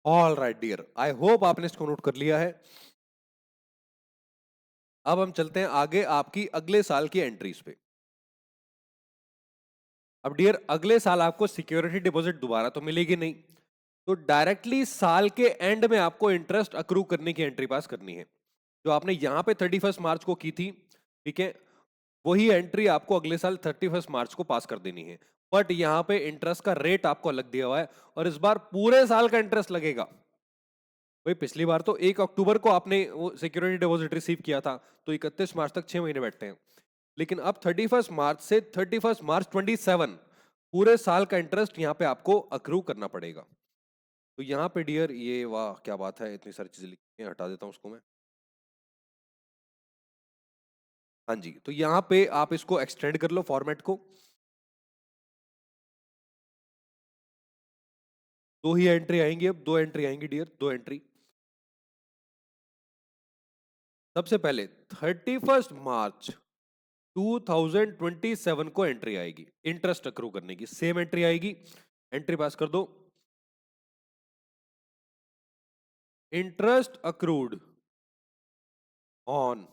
All right dear, I hope आपने इसको नोट कर लिया है। अब हम चलते हैं आगे आपकी अगले साल की एंट्रीज पे। अब डियर अगले साल आपको सिक्योरिटी डिपॉजिट दोबारा तो मिलेगी नहीं, तो डायरेक्टली साल के एंड में आपको इंटरेस्ट अक्रू करने की एंट्री पास करनी है। जो आपने यहां पे 31 मार्च को की थी, ठीक है, वही एंट्री आपको अगले साल 31 मार्च को पास कर देनी है। बट यहां पे इंटरेस्ट का रेट आपको अलग दिया हुआ है और इस बार पूरे साल का इंटरेस्ट लगेगा। भाई पिछली बार तो 1 अक्टूबर को आपने वो सिक्योरिटी डिपॉजिट रिसीव किया था, तो 31 मार्च तक 6 महीने बैठते हैं। लेकिन अब 31 मार्च से 31 मार्च 27 पूरे साल का इंटरेस्ट यहाँ पे आपको अक्रू करना पड़ेगा। तो यहाँ पे डियर ये वाह क्या बात है, इतनी सारी चीजें लिखी हैं, हटा देता हूँ उसको मैं। हाँ जी, तो यहाँ पे आप इसको एक्सटेंड कर लो फॉर्मेट को। दो ही एंट्री आएंगी, अब दो एंट्री आएंगी डियर, दो एंट्री। सबसे पहले 31 मार्च 2027 को एंट्री आएगी इंटरेस्ट अक्रू करने की, सेम एंट्री आएगी। एंट्री पास कर दो, interest accrued on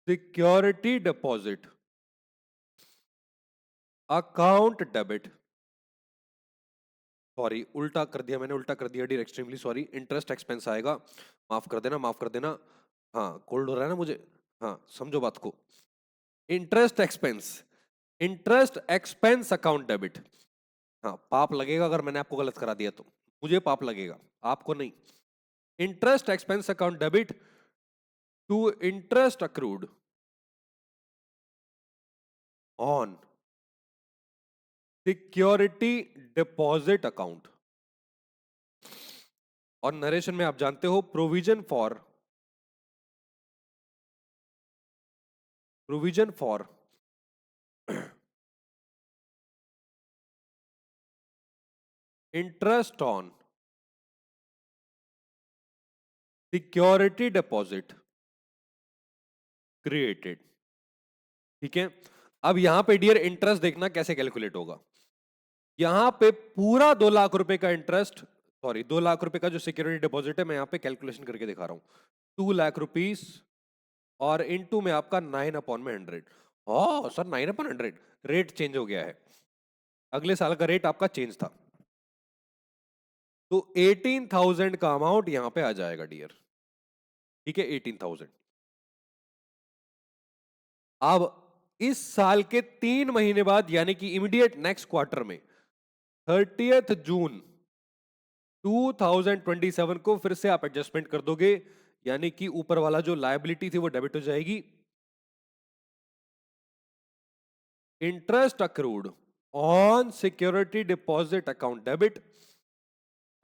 security deposit account debit, sorry उल्टा कर दिया मैंने, उल्टा कर दिया dear, extremely sorry. Interest expense आएगा, माफ कर देना, माफ कर देना। हाँ कोल्ड हो रहा है ना मुझे, हाँ समझो बात को। Interest expense, interest expense account debit. हाँ पाप लगेगा अगर मैंने आपको गलत करा दिया तो, मुझे पाप लगेगा, आपको नहीं। Interest expense account debit to interest accrued on security deposit account. और नरेशन में आप जानते हो provision for interest on security deposit created. ठीक है, अब यहां पे डियर इंटरेस्ट देखना कैसे कैलकुलेट होगा। यहां पे पूरा 2 लाख रुपए का इंटरेस्ट, सॉरी 2 लाख रुपए का जो सिक्योरिटी डिपॉजिट है, मैं यहां पे कैलकुलेशन करके दिखा रहा हूं। 2 लाख रुपीस और इनटू में आपका 9/100। हाँ सर 9/100 रेट चेंज हो गया है, अगले साल का रेट आपका चेंज था। तो 18,000 का अमाउंट यहां पे आ जाएगा डियर। ठीक है 18,000। अब इस साल के 3 महीने बाद यानी कि इमीडिएट नेक्स्ट क्वार्टर में 30 जून 2027 को फिर से आप एडजस्टमेंट कर दोगे, यानी कि ऊपर वाला जो लायबिलिटी थी वो डेबिट हो जाएगी। Interest accrued on security deposit account debit,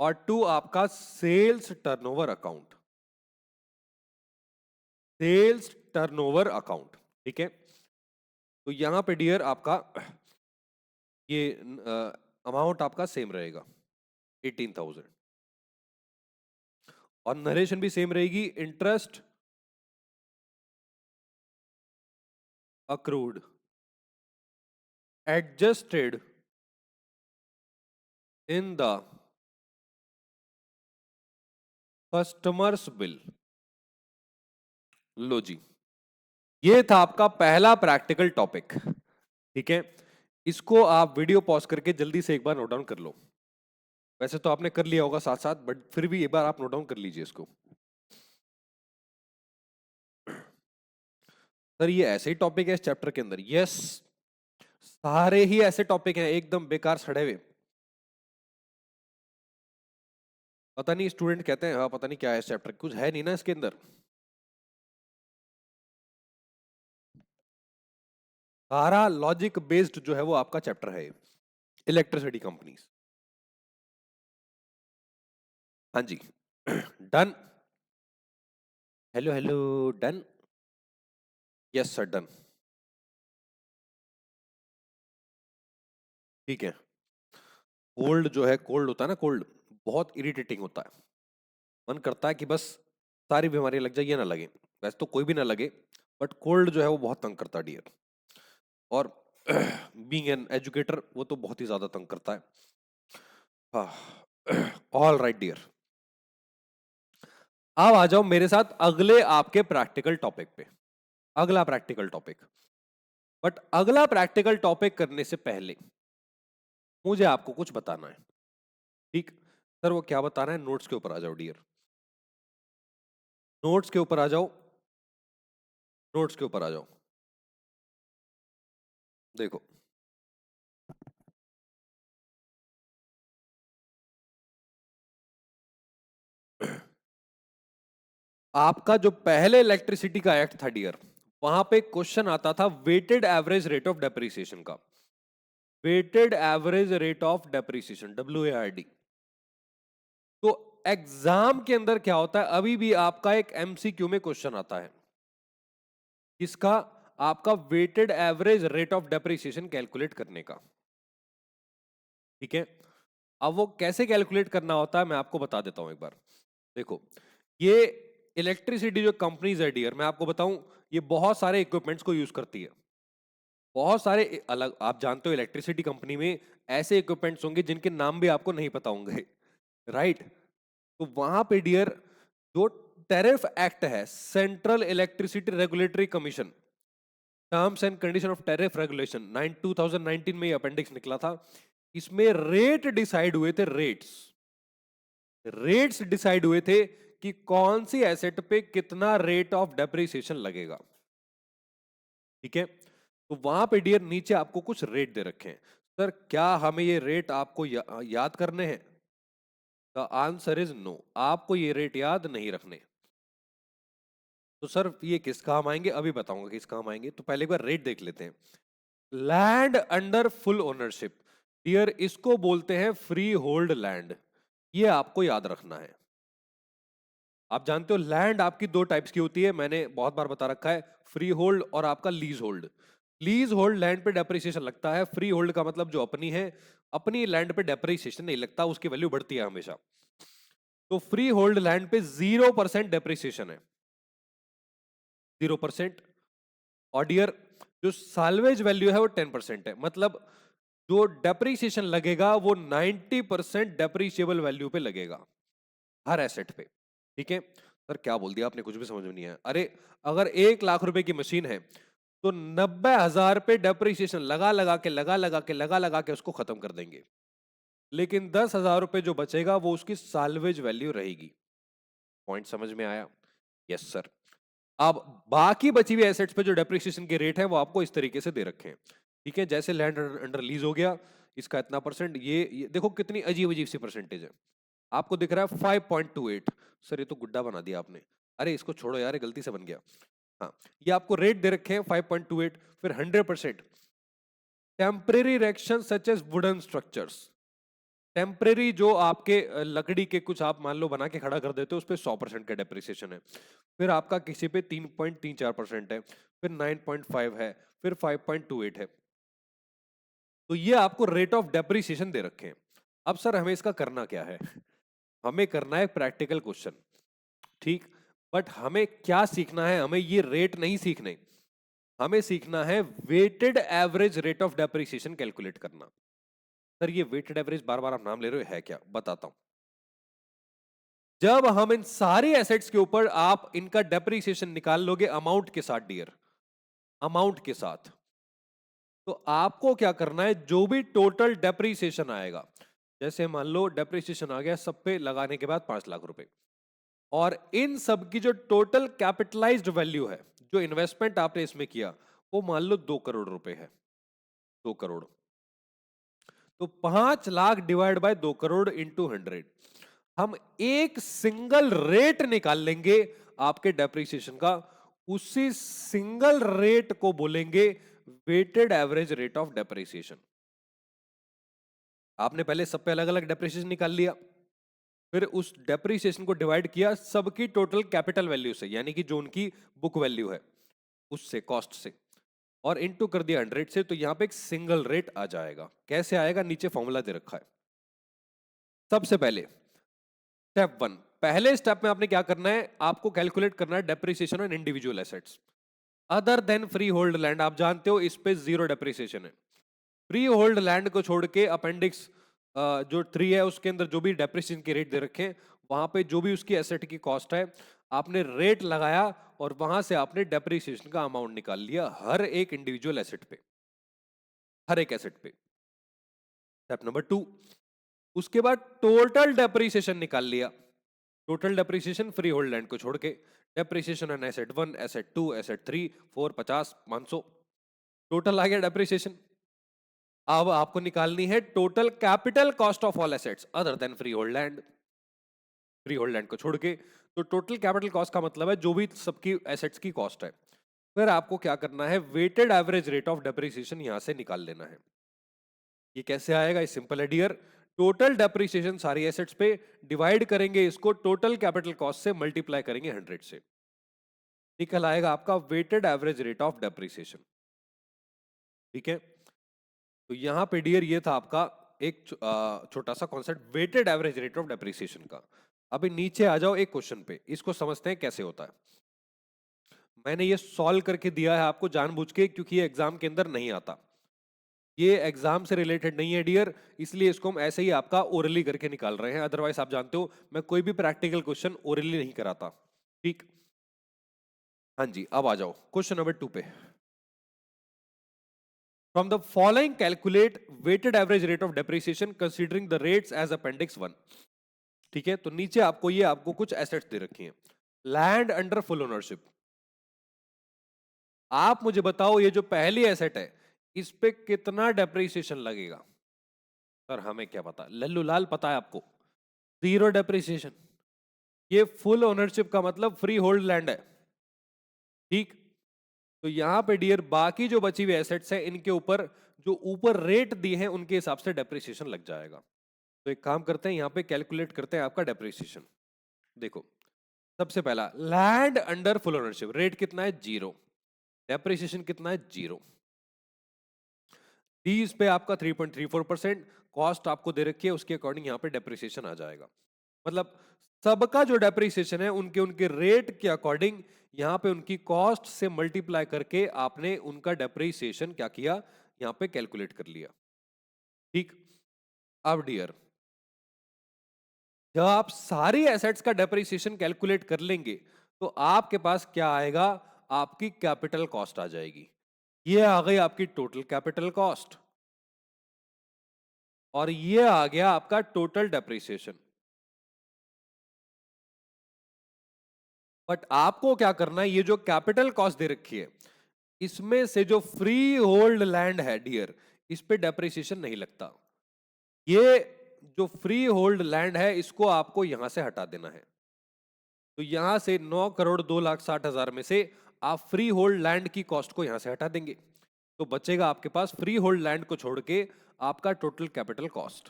और टू आपका sales turnover account, sales turnover account. ठीक है, तो यहां पे डियर आपका ये अमाउंट आपका सेम रहेगा 18,000, और नरेशन भी सेम रहेगी, interest accrued adjusted in the customers bill. लो जी, ये था आपका पहला प्रैक्टिकल टॉपिक। ठीक है, इसको आप वीडियो पॉज करके जल्दी से एक बार नोट डाउन कर लो। वैसे तो आपने कर लिया होगा साथ साथ, बट फिर भी एक बार आप नोट डाउन कर लीजिए इसको। सर ये ऐसे ही टॉपिक है इस चैप्टर के अंदर? यस, सारे ही ऐसे टॉपिक हैं एकदम बेकार सड़े हुए। पता नहीं स्टूडेंट कहते हैं हाँ पता नहीं क्या है इस चैप्टर, कुछ है नहीं ना इसके अंदर। सारा लॉजिक बेस्ड जो है वो आपका चैप्टर है, इलेक्ट्रिसिटी कंपनीज। हाँ जी done. Hello hello, done. Yes sir done. ठीक है, कोल्ड जो है, कोल्ड होता है ना, कोल्ड बहुत इरिटेटिंग होता है। मन करता है कि बस सारी बीमारियां लग जाए, ये ना लगे। वैसे तो कोई भी ना लगे, बट कोल्ड जो है वो बहुत तंग करता है डियर। और बीइंग एन एजुकेटर वो तो बहुत ही ज्यादा तंग करता है। ऑल राइट डियर, अब आ जाओ मेरे साथ अगले आपके प्रैक्टिकल टॉपिक पे। अगला प्रैक्टिकल टॉपिक, बट अगला प्रैक्टिकल टॉपिक करने से पहले मुझे आपको कुछ बताना है। ठीक सर, वो क्या बताना है? नोट्स के ऊपर आ जाओ डियर, नोट्स के ऊपर आ जाओ, नोट्स के ऊपर आ जाओ। देखो आपका जो पहले इलेक्ट्रिसिटी का एक्ट था डियर, वहां पे क्वेश्चन आता था weighted average rate of depreciation का। Weighted average rate of depreciation, WARD। तो एग्जाम के अंदर क्या होता है, अभी भी आपका एक MCQ में क्वेश्चन आता है, इसका आपका weighted average rate of depreciation calculate करने का। ठीक है, अब वो कैसे कैलकुलेट करना होता है मैं आपको बता देता हूं एक बार। देखो, ये इलेक्ट्रिसिटी जो कंपनीज है डियर, मैं आपको बताऊं, ये बहुत सारे इक्विपमेंट्स को यूज करती है। बहुत सारे अलग, आप जानते हो इलेक्ट्रिसिटी कंपनी में ऐसे इक्विपमेंट्स होंगे जिनके नाम भी आपको नहीं पता होंगे, राइट? तो वहां पे डियर जो टैरिफ एक्ट है, central electricity regulatory commission, terms and condition of tariff regulation 2019 में ये अपेंडिक्स निकला था। इसमें रेट डिसाइड हुए थे, रेट्स, रेट्स डिसाइड हुए थे कि कौन सी एसेट पे कितना रेट ऑफ डेप्रिसिएशन लगेगा। ठीक है, तो वहां पे डियर नीचे आपको कुछ रेट दे रखे हैं। सर क्या हमें ये रेट आपको याद करने हैं? द आंसर इज नो, आपको ये रेट याद नहीं रखने। तो सर ये किस काम आएंगे? अभी बताऊंगा किस काम आएंगे, तो पहले एक बार रेट देख लेते हैं। Land under full ownership dear, इसको बोलते हैं फ्री होल्ड लैंड, ये आपको याद रखना है। आप जानते हो लैंड आपकी दो टाइप्स की होती है, मैंने बहुत बार बता रखा है, फ्री होल्ड और आपका lease hold. Lease hold land पे डेप्रिसिएशन लगता है, फ्री होल्ड का मतलब जो अपनी है, अपनी लैंड पे डेप्रिसिएशन नहीं लगता, उसकी वैल्यू बढ़ती है हमेशा। तो फ्री होल्ड लैंड पे 0% डेप्रिसिएशन है, 0%। और डियर जो साल्वेज वैल्यू है वो 10% है, मतलब जो डेप्रिसिएशन लगेगा वो 90% डेप्रिशिएबल वैल्यू पे लगेगा, हर एसेट पे। ठीक है सर, क्या बोल दिया आपने, कुछ भी समझ में नहीं आया। अरे अगर 1 लाख रुपए की मशीन है तो 90,000 पे डेप्रिसिएशन लगा लगा के उसको खत्म कर देंगे, लेकिन 10,000 रुपए जो बचेगा वो उसकी साल्वेज वैल्यू रहेगी। पॉइंट समझ में आया? Yes sir. अब बाकी बची हुई एसेट्स पे जो डेप्रिसिएशन के रेट है वो आपको इस तरीके से दे रखे हैं। ठीक है, जैसे लैंड अंडर लीज हो गया, इसका इतना परसेंट, ये देखो कितनी अजीब अजीब सी परसेंटेज है। आपको दिख रहा है 5.28। सर ये तो गुड्डा बना दिया आपने, अरे इसको छोड़ो यार, ये गलती से बन गया। हाँ, ये आपको रेट दे रखे हैं 5.28, फिर 100%। Temporary reaction such as wooden structures, temporary जो आपके लकड़ी के कुछ आप मान लो बना के खड़ा कर देते हो, उस पर 100% का डेप्रिसिएशन है। फिर आपका किसी पे 3.34% है, फिर 9.5 है, फिर 5.28 है। तो ये आपको रेट ऑफ डेप्रिसिएशन दे रखे हैं। अब सर हमें इसका करना क्या है? हमें करना है प्रैक्टिकल क्वेश्चन, ठीक। बट हमें क्या सीखना है? हमें ये रेट नहीं सीखने, हमें सीखना है weighted average rate of depreciation calculate करना। सर ये वेटेड एवरेज बार बार आप नाम ले रहे हो, है क्या? बताता हूं। जब हम इन सारी एसेट्स के ऊपर आप इनका डेप्रिसिएशन निकाल लोगे अमाउंट के साथ डियर, अमाउंट के साथ, तो आपको क्या करना है, जो भी टोटल डेप्रिसिएशन आएगा, जैसे मान लो डेप्रिसिएशन आ गया सब पे लगाने के बाद 5 लाख रुपए, और इन सब की जो टोटल कैपिटलाइज्ड वैल्यू है, जो इन्वेस्टमेंट आपने इसमें किया, वो मान लो 2 करोड़ रुपए है। 2 करोड़, तो 5 lakh divide by 2 crore into 100, हम एक सिंगल रेट निकाल लेंगे आपके डेप्रिसिएशन का, उसी सिंगल रेट को बोलेंगे weighted average rate of depreciation. आपने पहले सब पे अलग अलग डेप्रिसिएशन निकाल लिया, फिर उस डेप्रिसिएशन को डिवाइड किया सबकी टोटल कैपिटल वैल्यू से, यानी कि जो उनकी बुक वैल्यू है उससे, कॉस्ट से, और इनटू कर दिया 100 से, तो यहां पे एक सिंगल रेट आ जाएगा। कैसे आएगा? नीचे फॉर्मूला दे रखा है। सबसे पहले स्टेप 1, पहले स्टेप में आपने क्या करना है, आपको कैलकुलेट करना है depreciation on individual assets other than free hold land. आप जानते हो इस पे 0 डेप्रिसिएशन है। फ्री होल्ड लैंड को छोड़ के अपेंडिक्स जो 3 है उसके अंदर जो भी डेप्रिसिएशन के रेट दे रखे हैं, वहां पे जो भी उसकी एसेट की कॉस्ट है, आपने रेट लगाया और वहां से आपने डेप्रिसिएशन का अमाउंट निकाल लिया हर एक इंडिविजुअल एसेट पे, हर एक एसेट पे। स्टेप नंबर 2, उसके बाद टोटल डेप्रिसिएशन निकाल लिया। Total depreciation free hold land को छोड़ के, depreciation on asset 1, asset 2, asset 3, 4, 50, 500, total आ गया डेप्रिसिएशन। अब आपको निकालनी है total capital cost of all assets other than free hold land, free hold land को छोड़ के। तो टोटल कैपिटल कॉस्ट का मतलब है जो भी सबकी एसेट्स की कॉस्ट है। फिर आपको क्या करना है, weighted average rate of depreciation यहां से निकाल लेना है। ये कैसे आएगा? ये सिंपल है डियर, टोटल डेप्रिसिएशन सारी एसेट्स पे, डिवाइड करेंगे इसको टोटल कैपिटल कॉस्ट से, मल्टीप्लाई करेंगे 100 से, निकल आएगा आपका weighted average rate of depreciation. ठीक है, तो यहां पे डियर ये था आपका एक छोटा सा concept weighted average rate of depreciation का। अभी नीचे आ जाओ एक क्वेश्चन पे, इसको समझते हैं कैसे होता है। मैंने ये सॉल्व करके दिया है आपको जानबूझ के, क्योंकि ये एग्जाम के अंदर नहीं आता, ये एग्जाम से रिलेटेड नहीं है डियर, इसलिए इसको हम ऐसे ही आपका ओरली करके निकाल रहे हैं। अदरवाइज आप जानते हो मैं कोई भी प्रैक्टिकल क्वेश्चन ओरली नहीं कराता। ठीक, हाँ जी, अब आ जाओ क्वेश्चन नंबर 2 पे। From the following calculate weighted average rate of depreciation considering the rates as appendix 1। ठीक है, तो नीचे आपको कुछ एसेट्स दे रखी हैं। लैंड अंडर फुल ओनरशिप, आप मुझे बताओ ये जो पहली एसेट है इस पे कितना डेप्रिसिएशन लगेगा? सर हमें क्या पता, लल्लू लाल पता है आपको, 0 डेप्रिसिएशन। ये फुल ओनरशिप का मतलब फ्री होल्ड लैंड है। ठीक, तो यहां पे डियर बाकी जो बची हुई एसेट्स हैं इनके ऊपर जो ऊपर रेट दिए हैं उनके हिसाब से डेप्रिसिएशन लग जाएगा। तो एक काम करते हैं, यहां पे कैलकुलेट करते हैं आपका डेप्रिसिएशन। देखो, सबसे पहला land under full ownership, rate कितना है? 0, डेप्रिसिएशन कितना है? 0। फीस पे आपका 3.34%, कॉस्ट आपको दे रखी है उसके अकॉर्डिंग यहाँ पे डेप्रिसिएशन आ जाएगा। मतलब सबका जो डेप्रिसिएशन है उनके उनके रेट के अकॉर्डिंग यहाँ पे उनकी कॉस्ट से मल्टीप्लाई करके आपने उनका डेप्रिसिएशन क्या किया, यहाँ पे कैलकुलेट कर लिया। ठीक, अब डियर जब आप सारी एसेट्स का डेप्रिसिएशन कैलकुलेट कर लेंगे तो आपके पास क्या आएगा, आपकी कैपिटल कॉस्ट आ जाएगी। ये आ गई आपकी टोटल कैपिटल कॉस्ट और ये आ गया आपका टोटल डेप्रिसिएशन। बट आपको क्या करना है, ये जो कैपिटल कॉस्ट दे रखी है इसमें से जो फ्री होल्ड लैंड है डियर, इस पे डेप्रिसिएशन नहीं लगता। ये जो फ्री होल्ड लैंड है इसको आपको यहां से हटा देना है। तो यहां से 9,02,60,000 में से आप फ्री होल्ड लैंड की कॉस्ट को यहां से हटा देंगे, तो बचेगा आपके पास फ्री होल्ड लैंड को छोड़ के आपका टोटल कैपिटल कॉस्ट।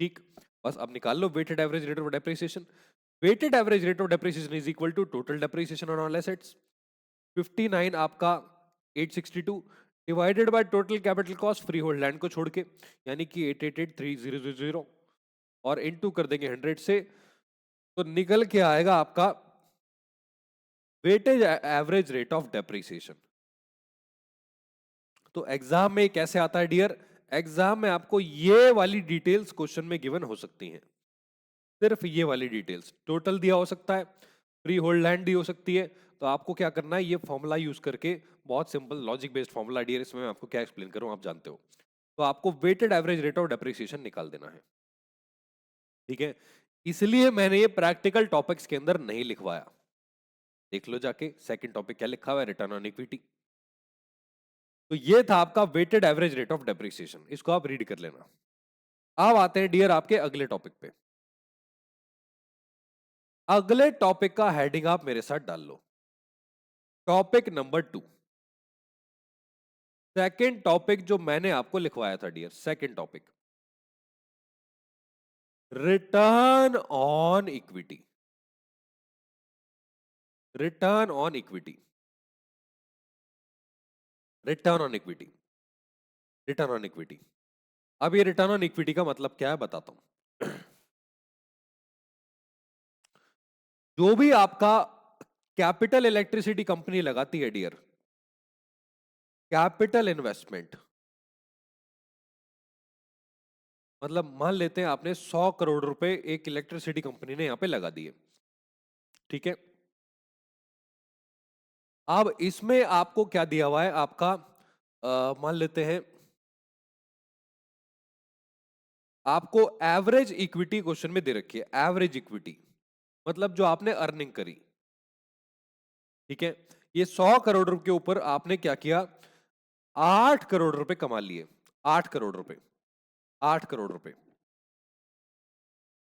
ठीक, बस अब निकाल लो weighted average rate of depreciation. Weighted average rate of depreciation is equal to total depreciation on all assets, 59 आपका 862 divided by total capital cost free hold land को छोड़ के, यानी कि 888,300 और इनटू कर देंगे 100 से, तो निकल के आएगा आपका weightage average rate of depreciation. तो एग्जाम में कैसे आता है डियर, एग्जाम में आपको ये वाली डिटेल्स क्वेश्चन में गिवन हो सकती हैं, सिर्फ ये वाली डिटेल्स, टोटल दिया हो सकता है, फ्री होल्ड लैंड दी हो सकती है। तो आपको क्या करना है, ये फॉर्मूला यूज करके, बहुत simple logic based formula dear, इसमें मैं आपको क्या एक्सप्लेन करूं आप जानते हो। तो आपको weighted average rate of depreciation निकाल देना है, ठीक है। इसलिए मैंने ये प्रैक्टिकल टॉपिक्स के अंदर नहीं लिखवाया, देख लो जाके सेकंड टॉपिक क्या लिखा हुआ है, रिटर्न ऑन इक्विटी। तो ये था आपका weighted average rate of depreciation, इसको आप रीड कर लेना। अब आते हैं डियर आपके अगले टॉपिक पे। अगले टॉपिक का हेडिंग आप मेरे साथ डाल लो, टॉपिक नंबर 2। सेकंड टॉपिक जो मैंने आपको लिखवाया था dear, second topic, return on equity. Return on equity, return on equity, return on equity. अब ये रिटर्न ऑन इक्विटी का मतलब क्या है बताता हूं। जो भी आपका कैपिटल इलेक्ट्रिसिटी कंपनी लगाती है डियर, कैपिटल इन्वेस्टमेंट, मतलब मान लेते हैं आपने 100 करोड़ रुपए एक इलेक्ट्रिसिटी कंपनी ने यहां पे लगा दिए, ठीक है। अब इसमें आपको क्या दिया हुआ है, आपका मान लेते हैं आपको एवरेज इक्विटी क्वेश्चन में दे रखी है, एवरेज इक्विटी मतलब जो आपने अर्निंग करी, ठीक है। ये 100 करोड़ रुपए के ऊपर आपने क्या किया, 8 करोड़ रुपए कमा लिए, 8 करोड़ रुपए, 8 करोड़ रुपए।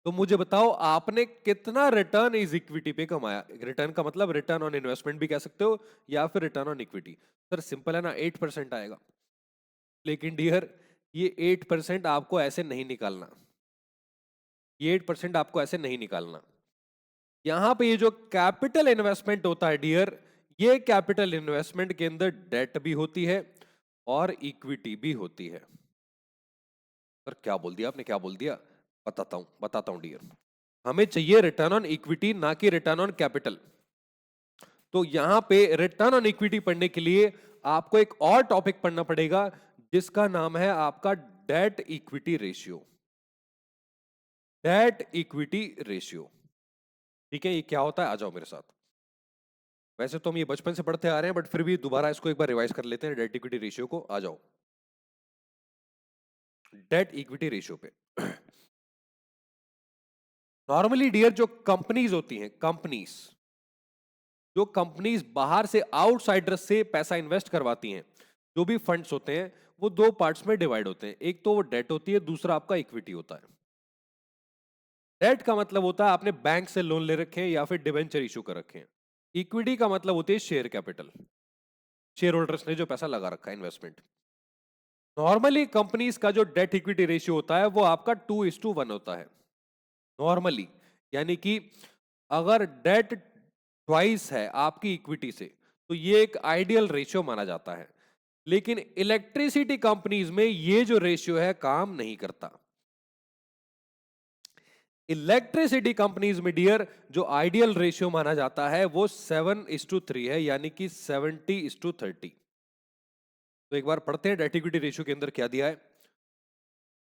तो मुझे बताओ आपने कितना रिटर्न इस इक्विटी पे कमाया। रिटर्न का मतलब रिटर्न ऑन इन्वेस्टमेंट भी कह सकते हो या फिर return on equity. Sir simple है ना, 8% आएगा। लेकिन डियर ये 8% आपको ऐसे नहीं निकालना, ये 8% आपको ऐसे नहीं निकालना। यहां पे ये जो कैपिटल इन्वेस्टमेंट होता है डियर, ये कैपिटल इन्वेस्टमेंट के अंदर डेट भी होती है और इक्विटी भी होती है। सर क्या बोल दिया आपने, क्या बोल दिया, बताता हूं डियर। हमें चाहिए रिटर्न ऑन इक्विटी ना कि रिटर्न ऑन कैपिटल। तो यहां पे रिटर्न ऑन इक्विटी पढ़ने के लिए आपको एक और टॉपिक पढ़ना पड़ेगा जिसका नाम है आपका debt equity ratio. Debt equity ratio, ठीक है। ये क्या होता है, आ जाओ मेरे साथ। वैसे तो हम ये बचपन से पढ़ते आ रहे हैं, बट फिर भी दोबारा इसको एक बार रिवाइज कर लेते हैं, डेट इक्विटी रेशियो को। आ जाओ डेट इक्विटी रेशियो पे। नॉर्मली डियर जो कंपनीज होती हैं, कंपनीज, जो कंपनीज बाहर से आउटसाइडर्स से पैसा इन्वेस्ट करवाती हैं, जो भी फंड्स होते हैं वो दो पार्ट्स में डिवाइड होते हैं। एक तो वो डेट होती है, दूसरा आपका इक्विटी होता है। डेट का मतलब होता है आपने बैंक से लोन ले रखे हैं या फिर डिवेंचर इशू कर रखे हैं। इक्विटी का मतलब होती है शेयर कैपिटल, शेयर होल्डर्स ने जो पैसा लगा रखा है, इन्वेस्टमेंट। नॉर्मली कंपनीज का जो डेट इक्विटी रेशियो होता है वो आपका 2:1 होता है नॉर्मली। यानी कि अगर डेट ट्वाइस है आपकी इक्विटी से तो ये एक आइडियल रेशियो माना जाता है। लेकिन इलेक्ट्रिसिटी कंपनीज में ये जो रेशियो है काम नहीं करता। इलेक्ट्रिसिटी कंपनीज में डियर जो आइडियल रेशियो माना जाता है वो 7:3 है, यानी कि 70:30। तो एक बार पढ़ते हैं डेट इक्विटी रेशियो के अंदर क्या दिया है।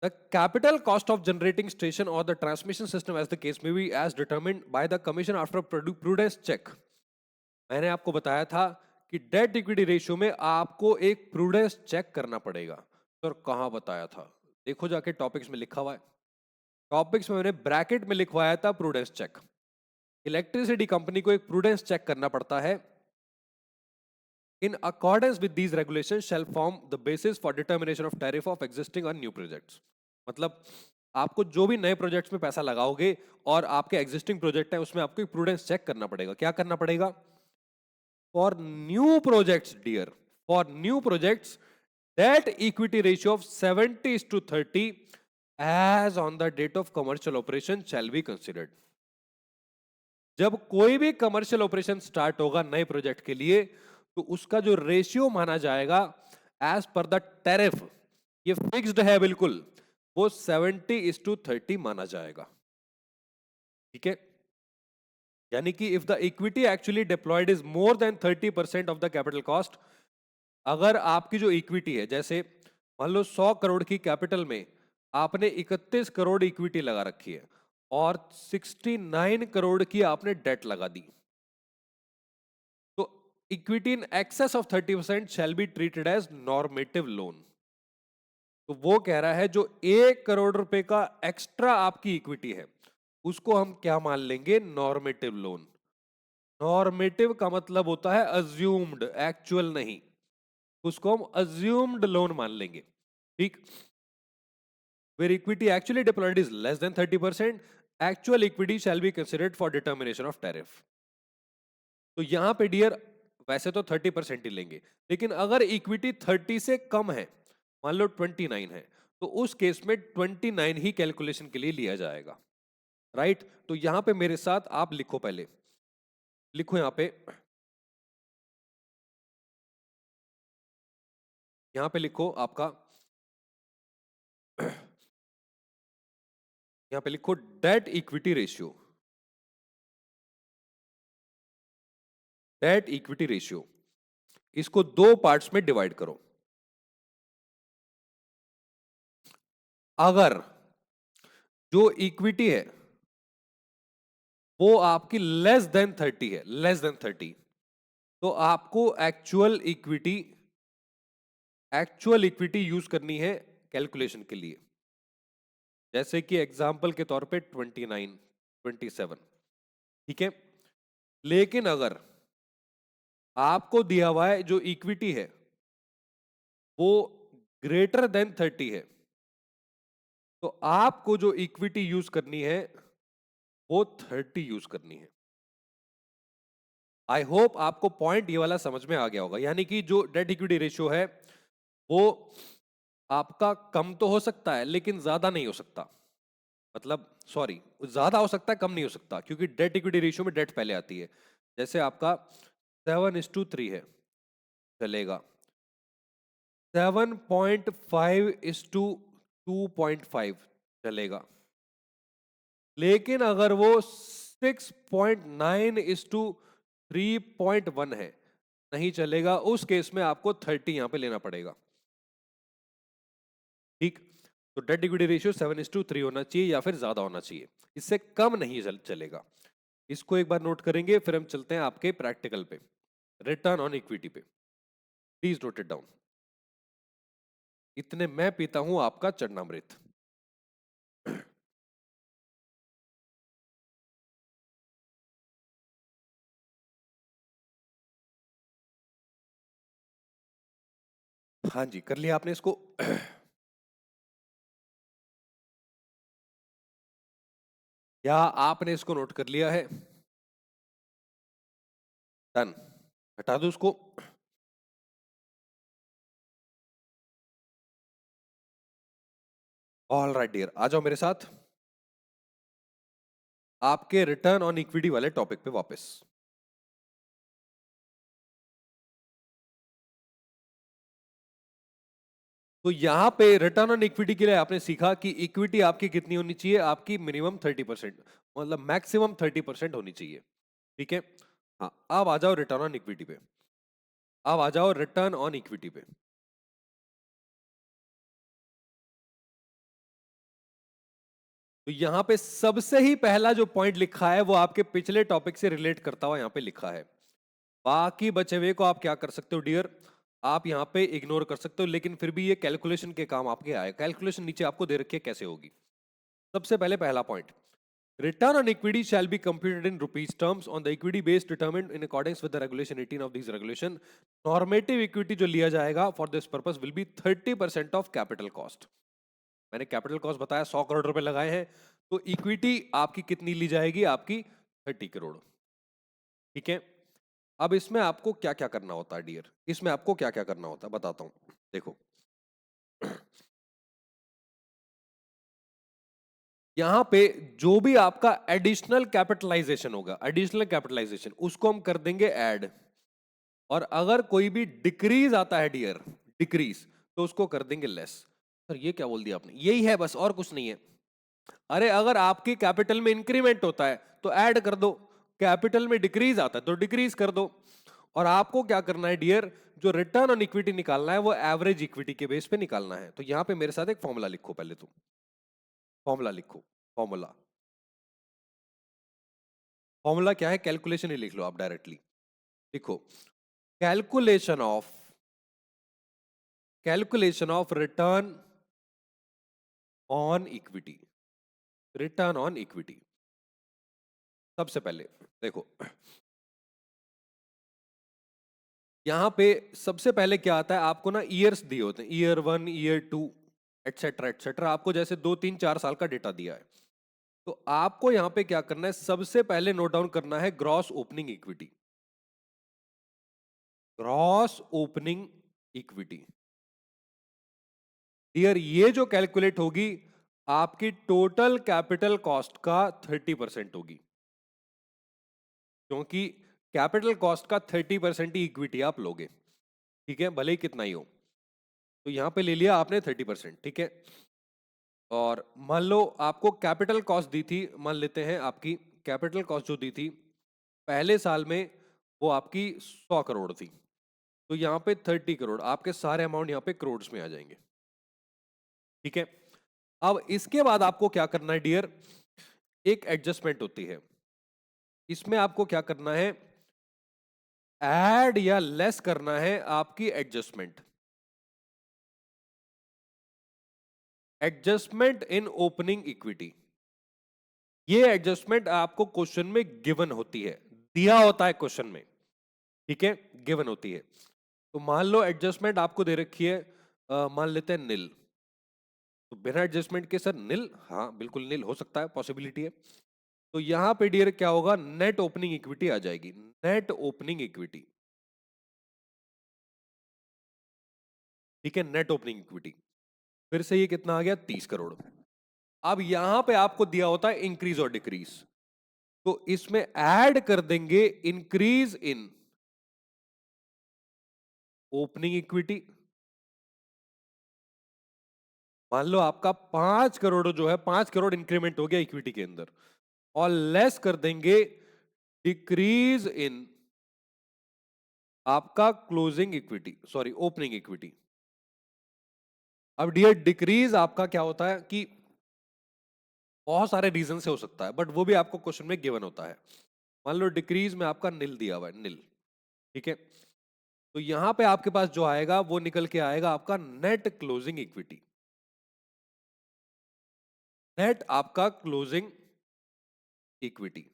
The capital cost of generating station और the transmission system as the case may be as determined by the commission after prudence check. मैंने आपको बताया था कि डेट इक्विटी रेशियो में आपको एक प्रूडेंस चेक करना पड़ेगा। सर कहां बताया था, देखो जाके टॉपिक्स में लिखा हुआ है। टॉपिक्स में मैंने ब्रैकेट में लिखवाया था प्रूडेंस चेक। इलेक्ट्रिसिटी कंपनी को एक प्रूडेंस चेक करना पड़ता है। In accordance with these regulations shall form the basis for determination of tariff of existing or new projects. मतलब आपको जो भी नए प्रोजेक्ट्स में पैसा लगाओगे और आपके एग्जिस्टिंग प्रोजेक्ट है उसमें आपको एक प्रूडेंस चेक करना पड़ेगा। क्या करना पड़ेगा? For new projects dear, for new projects that equity ratio of 70:30 as on the date of commercial operation shall be considered। जब कोई भी कमर्शियल ऑपरेशन स्टार्ट होगा नए प्रोजेक्ट के लिए तो उसका जो रेशियो माना जाएगा एज पर द टैरिफ, ये फिक्स्ड है बिल्कुल, वो 70:30 माना जाएगा। ठीक है, यानी कि if the equity actually deployed is more than 30% of the capital cost, अगर आपकी जो इक्विटी है, जैसे मान लो 100 करोड़ की कैपिटल में आपने 31 करोड़ इक्विटी लगा रखी है और 69 करोड़ की आपने डेट लगा दी, तो equity in excess of 30% shall be treated as normative loan. तो वो कह रहा है जो 1 करोड़ रुपए का एक्स्ट्रा आपकी इक्विटी है उसको हम क्या मान लेंगे? Normative loan. नॉर्मेटिव का मतलब होता है अज्यूम्ड, एक्चुअल नहीं, उसको हम अज्यूम्ड लोन मान लेंगे। ठीक, where equity actually deployed is less than 30%, actual equity shall be considered for determination of tariff। तो यहां पे डियर वैसे तो 30% ही लेंगे, लेकिन अगर इक्विटी 30 से कम है, मान लो 29 है, तो उस केस में 29 ही कैलकुलेशन के लिए लिया जाएगा। राइट, तो यहां पे मेरे साथ आप लिखो, पहले लिखो यहां पे लिखो आपका यहां पे लिखो debt equity ratio. Debt equity ratio, इसको दो पार्ट्स में डिवाइड करो। अगर जो इक्विटी है वो आपकी लेस देन 30 है, लेस देन 30, तो आपको एक्चुअल इक्विटी यूज करनी है कैलकुलेशन के लिए। जैसे कि एग्जांपल के तौर पे 29, 27। ठीक है, लेकिन अगर आपको दिया हुआ है जो इक्विटी है वो ग्रेटर देन 30 है, तो आपको जो इक्विटी यूज करनी है वो 30 यूज करनी है। आई होप आपको पॉइंट ये वाला समझ में आ गया होगा। यानी कि जो डेट इक्विटी रेशियो है वो आपका कम तो हो सकता है लेकिन ज्यादा नहीं हो सकता। मतलब सॉरी, ज्यादा हो सकता है, कम नहीं हो सकता, क्योंकि डेट इक्विटी रेशियो में डेट पहले आती है। जैसे आपका 7:3 है, चलेगा। 7.5:2.5 चलेगा। लेकिन अगर वो 6.9:3.1 है, नहीं चलेगा। उस केस में आपको 30 यहां पे लेना पड़ेगा। ठीक, तो डेट इक्विटी रेशियो 7:3 होना चाहिए या फिर ज्यादा होना चाहिए, इससे कम नहीं चलेगा। इसको एक बार नोट करेंगे, फिर हम चलते हैं आपके प्रैक्टिकल पे, रिटर्न ऑन इक्विटी पे। Please note it down. इतने मैं पीता हूं आपका चरणामृत। हाँ जी, कर लिया आपने इसको? या आपने इसको नोट कर लिया है? डन, हटा दो उसको। ऑल राइट डियर, आ जाओ मेरे साथ आपके रिटर्न ऑन इक्विटी वाले टॉपिक पे वापस। तो यहां पे रिटर्न ऑन इक्विटी के लिए आपने सीखा कि इक्विटी आपकी कितनी होनी चाहिए? आपकी मिनिमम 30%, मतलब मैक्सिमम 30% होनी चाहिए। ठीक है, हाँ, अब आ जाओ रिटर्न ऑन इक्विटी पे। अब आ जाओ रिटर्न ऑन इक्विटी पे। तो यहां पे सबसे ही पहला जो पॉइंट लिखा है वो आपके पिछले टॉपिक से रिलेट करता हुआ यहां पे लिखा है। बाकी बचे हुए को आप क्या कर सकते हो डियर, आप यहां पे इग्नोर कर सकते हो, लेकिन फिर भी ये कैलकुलेशन के काम आपके आए। कैलकुलेशन नीचे आपको दे रखी है कैसे होगी। सबसे पहले पहला point, return on equity shall be computed in rupees terms on the equity base determined in accordance with the regulation 18 of these regulation। Normative equity जो लिया जाएगा for this purpose will be 30% of capital cost। मैंने capital cost बताया 100 करोड़ रुपए लगाए हैं, तो equity आपकी कितनी ली जाएगी? आपकी 30 करोड़। ठीक है, अब इसमें आपको क्या क्या करना होता है डियर, इसमें आपको क्या क्या करना होता है बताता हूं। देखो यहां पे जो भी आपका एडिशनल कैपिटलाइजेशन होगा, एडिशनल कैपिटलाइजेशन उसको हम कर देंगे ऐड, और अगर कोई भी डिक्रीज आता है डियर, डिक्रीज, तो उसको कर देंगे लेस। सर ये क्या बोल दिया आपने? यही है बस, और कुछ नहीं है। अरे अगर आपकी कैपिटल में इंक्रीमेंट होता है तो ऐड कर दो, कैपिटल में डिक्रीज आता है तो डिक्रीज कर दो। और आपको क्या करना है डियर, जो रिटर्न ऑन इक्विटी निकालना है वो एवरेज इक्विटी के बेस पे निकालना है। तो यहां पे मेरे साथ एक फॉर्मूला लिखो, पहले तो फॉर्मूला लिखो। फॉर्मूला, फॉर्मूला क्या है? कैलकुलेशन ही लिख लो आप डायरेक्टली। लिखो calculation of return on equity, return on equity. सबसे पहले देखो यहां पे सबसे पहले क्या आता है, आपको ना ईयर्स दिए होते हैं, ईयर 1, ईयर 2, एटसेट्रा एटसेट्रा, आपको जैसे 2 3 4 साल का डेटा दिया है। तो आपको यहां पे क्या करना है, सबसे पहले नोट डाउन करना है gross opening equity, gross opening equity. Dear ये जो कैलकुलेट होगी आपकी टोटल कैपिटल कॉस्ट का 30% होगी, क्योंकि कैपिटल कॉस्ट का 30% ही इक्विटी आप लोगे। ठीक है, भले ही कितना ही हो। तो यहां पे ले लिया आपने 30%। ठीक है, और मान लो आपको कैपिटल कॉस्ट दी थी, मान लेते हैं आपकी कैपिटल कॉस्ट जो दी थी पहले साल में वो आपकी 100 करोड़ थी, तो यहाँ पे 30 करोड़, आपके सारे अमाउंट यहाँ पे करोड़ में आ जाएंगे। ठीक है, अब इसके बाद आपको क्या करना है डियर, एक एडजस्टमेंट होती है, इसमें आपको क्या करना है, ऐड या लेस करना है आपकी adjustment, adjustment in opening equity. ये एडजस्टमेंट आपको क्वेश्चन में गिवन होती है, दिया होता है क्वेश्चन में। ठीक है, गिवन होती है। तो मान लो एडजस्टमेंट आपको दे रखी है, मान लेते हैं निल, तो बिना एडजस्टमेंट के सर निल, हाँ बिल्कुल निल हो सकता है, पॉसिबिलिटी है। तो यहां पे डियर क्या होगा, नेट ओपनिंग इक्विटी आ जाएगी, नेट ओपनिंग इक्विटी। ठीक है, नेट ओपनिंग इक्विटी, फिर से ये कितना आ गया, 30 करोड़। अब यहां पे आपको दिया होता है इंक्रीज और डिक्रीज, तो इसमें ऐड कर देंगे इंक्रीज इन ओपनिंग इक्विटी। मान लो आपका 5 करोड़ जो है, 5 करोड़ इंक्रीमेंट हो गया इक्विटी के अंदर, और लेस कर देंगे डिक्रीज इन आपका closing equity, sorry opening equity. अब डियर डिक्रीज आपका क्या होता है कि बहुत सारे रीजन से हो सकता है, बट वो भी आपको क्वेश्चन में गिवन होता है। मान लो डिक्रीज में आपका निल दिया हुआ है, निल। ठीक है, तो यहां पे आपके पास जो आएगा वो निकल के आएगा आपका नेट क्लोजिंग इक्विटी, नेट आपका क्लोजिंग इक्विटी।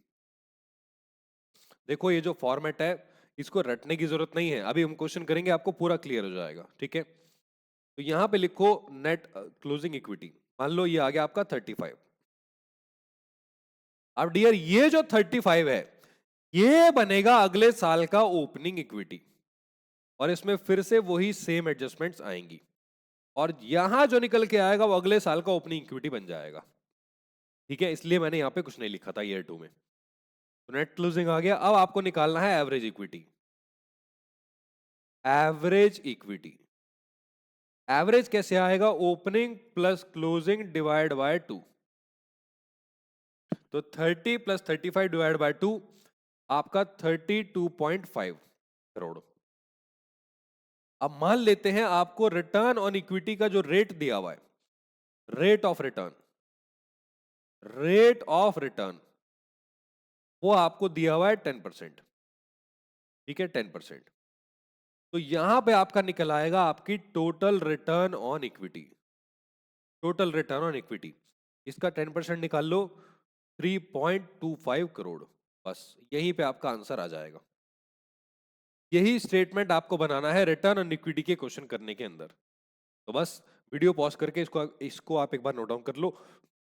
देखो ये जो फॉर्मेट है इसको रटने की जरूरत नहीं है, अभी हम क्वेश्चन करेंगे आपको पूरा क्लियर हो जाएगा। ठीक है, तो यहां पे लिखो नेट क्लोजिंग इक्विटी, मान लो ये आ गया आपका 35। अब डियर ये जो 35 है ये बनेगा अगले साल का ओपनिंग इक्विटी, और इसमें फिर से वही सेम एडजस्टमेंट्स आएंगी, और यहां जो निकल के आएगा वो अगले साल का ओपनिंग इक्विटी बन जाएगा। ठीक है, इसलिए मैंने यहां पे कुछ नहीं लिखा था ईयर 2 में। तो नेट क्लोजिंग आ गया, अब आपको निकालना है average equity, average equity. Average कैसे आएगा, opening plus closing divide by 2, तो 30 प्लस 35 डिवाइड बाय 2 आपका 32.5 करोड़। अब मान लेते हैं आपको रिटर्न ऑन इक्विटी का जो रेट दिया हुआ है, rate of return, rate of return वो आपको दिया हुआ है 10%। ठीक है, 10%। तो यहां पे आपका निकल आएगा आपकी total return on equity, total return on equity, इसका 10% निकाल लो, 3.25 करोड़। बस यहीं पे आपका आंसर आ जाएगा। यही स्टेटमेंट आपको बनाना है रिटर्न ऑन इक्विटी के क्वेश्चन करने के अंदर। तो बस वीडियो पॉज करके इसको इसको आप एक बार नोट डाउन कर लो,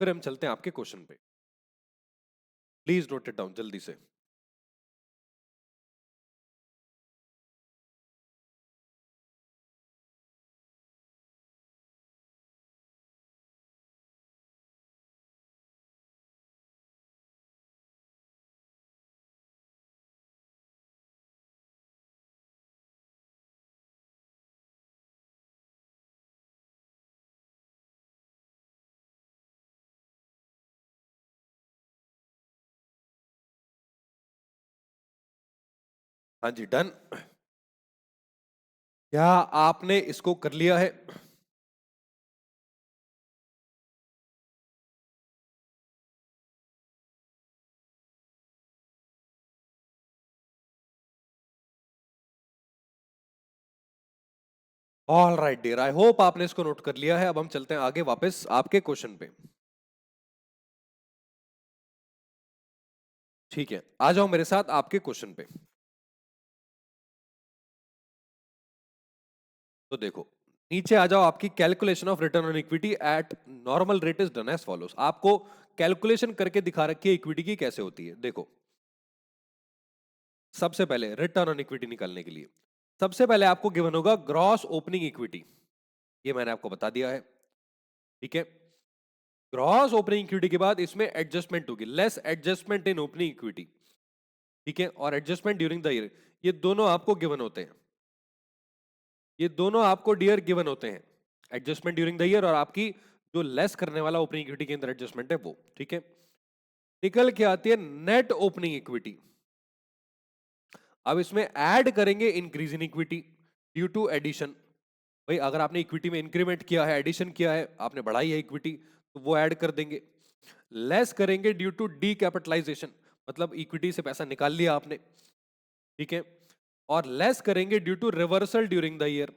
फिर हम चलते हैं आपके क्वेश्चन पे। प्लीज नोट इट डाउन जल्दी से। हाँ जी, डन। क्या आपने इसको कर लिया है? All right dear, I hope आपने इसको नोट कर लिया है। अब हम चलते हैं आगे वापस आपके क्वेश्चन पे। ठीक है, आ जाओ मेरे साथ आपके क्वेश्चन पे। तो देखो, नीचे आ जाओ। आपकी calculation of return on equity at normal rate is done as follows. आपको कैलकुलेशन करके दिखा रखी है इक्विटी की कैसे होती है। देखो, सबसे पहले रिटर्न ऑन इक्विटी निकालने के लिए सबसे पहले आपको गिवन होगा ग्रॉस ओपनिंग इक्विटी। ये मैंने आपको बता दिया है, ठीक है। ग्रॉस ओपनिंग इक्विटी के बाद इसमें एडजस्टमेंट होगी, less adjustment in opening equity, ठीक है, और एडजस्टमेंट ड्यूरिंग द ईयर। ये दोनों आपको गिवन होते हैं, ये दोनों आपको डियर गिवन होते हैं, एडजस्टमेंट ड्यूरिंग द ईयर और आपकी जो लेस करने वाला ओपनिंग इक्विटी के अंदर एडजस्टमेंट है वो, ठीक है। निकल के आती है नेट ओपनिंग इक्विटी। अब इसमें ऐड करेंगे increase in equity due to addition. भाई अगर आपने इक्विटी में इंक्रीमेंट किया है, एडिशन किया है, आपने बढ़ाई है इक्विटी, तो वो ऐड कर देंगे। लेस करेंगे ड्यू टू डी कैपिटलाइजेशन, मतलब इक्विटी से पैसा निकाल लिया आपने, ठीक है। और लेस करेंगे due to reversal during the year.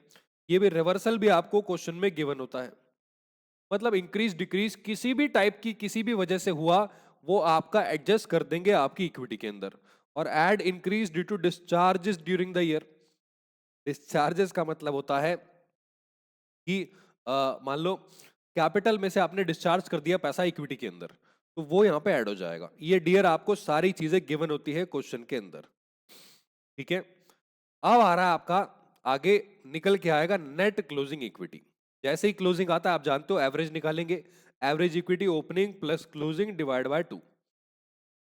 ये भी रिवर्सल भी आपको क्वेश्चन में गिवन होता है, मतलब इंक्रीज डिक्रीज किसी भी टाइप की किसी भी वजह से हुआ, वो आपका एडजस्ट कर देंगे आपकी इक्विटी के अंदर। और add increase due to discharges during the year. Discharges का मतलब होता है कि मान लो कैपिटल में से आपने डिस्चार्ज कर दिया पैसा इक्विटी के अंदर, तो वो यहां पे ऐड हो जाएगा। ये डियर आपको सारी चीजें गिवन होती है क्वेश्चन के अंदर, ठीक है। अब आ रहा है आपका आगे, निकल के आएगा नेट क्लोजिंग इक्विटी। जैसे ही क्लोजिंग आता है आप जानते हो एवरेज निकालेंगे, average equity opening plus closing divide by 2।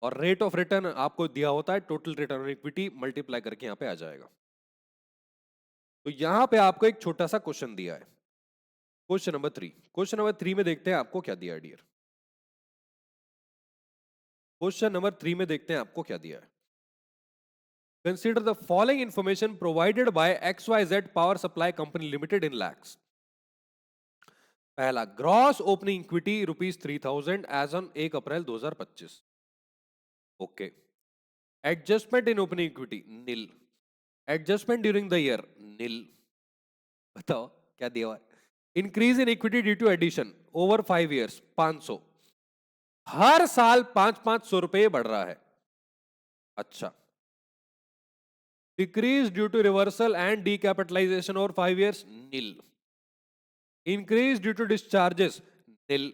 और रेट ऑफ रिटर्न आपको दिया होता है total return on equity multiply करके यहां पे आ जाएगा। तो यहां पे आपको एक छोटा सा क्वेश्चन दिया है, क्वेश्चन नंबर 3। क्वेश्चन नंबर 3 में देखते हैं आपको क्या दिया है डियर। क्वेश्चन नंबर 3 में देखते हैं आपको क्या दिया है। Consider the following information provided by XYZ power supply company limited in lakhs. पहला, gross opening equity ₹3000 as on 1 April 2025। Okay. Adjustment in opening equity nil. Adjustment during the year nil. बताओ क्या दिया हुआ है। Increase in equity due to addition over 5 years 500। हर साल 500 रुपए बढ़ रहा है। अच्छा। Decrease due to reversal and decapitalisation over 5 years nil. Increase due to discharges nil.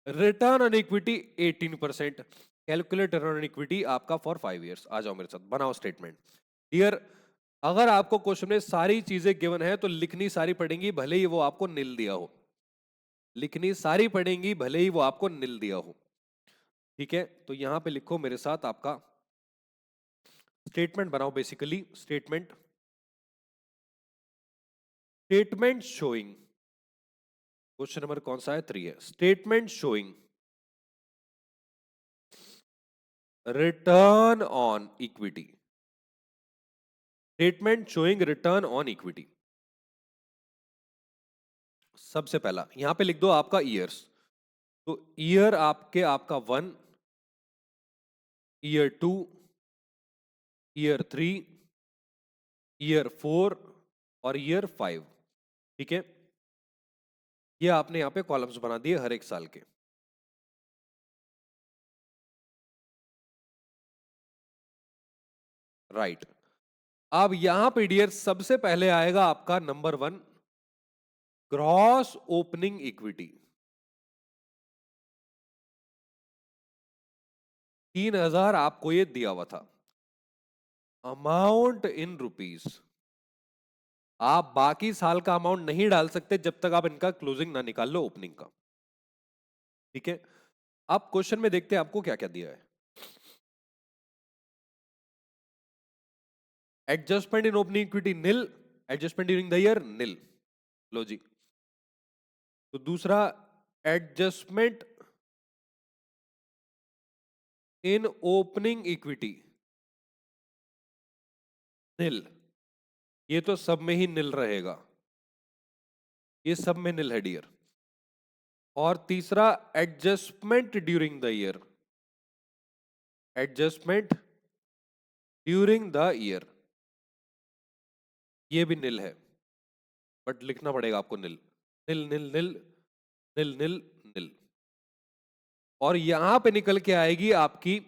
Return on equity 18%। Calculate return on equity आपका फॉर 5 years। आ जाओ मेरे साथ, बनाओ स्टेटमेंट। डियर, अगर आपको क्वेश्चन में सारी चीजें गिवन है तो लिखनी सारी पड़ेंगी, भले ही वो आपको निल दिया हो। लिखनी सारी पड़ेंगी भले ही वो आपको निल दिया हो, ठीक है। तो यहां पे लिखो मेरे साथ, आपका स्टेटमेंट बनाओ। Basically statement, statement showing, question number कौन सा है, 3 है। Statement showing return on equity. Statement showing return on equity. सबसे पहला यहां पे लिख दो आपका ईयर्स। तो ईयर आपका 1, ईयर 2, ईयर 3, ईयर 4 और ईयर 5, ठीक है। ये आपने यहां पे कॉलम्स बना दिए हर एक साल के, राइट। अब यहां पे डियर सबसे पहले आएगा आपका नंबर 1, ग्रॉस ओपनिंग इक्विटी 3,000 आपको ये दिया हुआ था। अमाउंट इन रुपीस, आप बाकी साल का अमाउंट नहीं डाल सकते जब तक आप इनका क्लोजिंग ना निकाल लो ओपनिंग का। ठीक है, अब क्वेश्चन में देखते हैं आपको क्या क्या दिया है। Adjustment in opening equity nil, adjustment during the year nil. लो जी, तो दूसरा adjustment in opening equity nil, ये तो सब में ही नील रहेगा, ये सब में नील है डियर। और तीसरा adjustment during the year, adjustment during the year, ये भी नील है, बट लिखना पड़ेगा आपको नील, nil nil nil nil nil नील। और यहां पे निकल के आएगी आपकी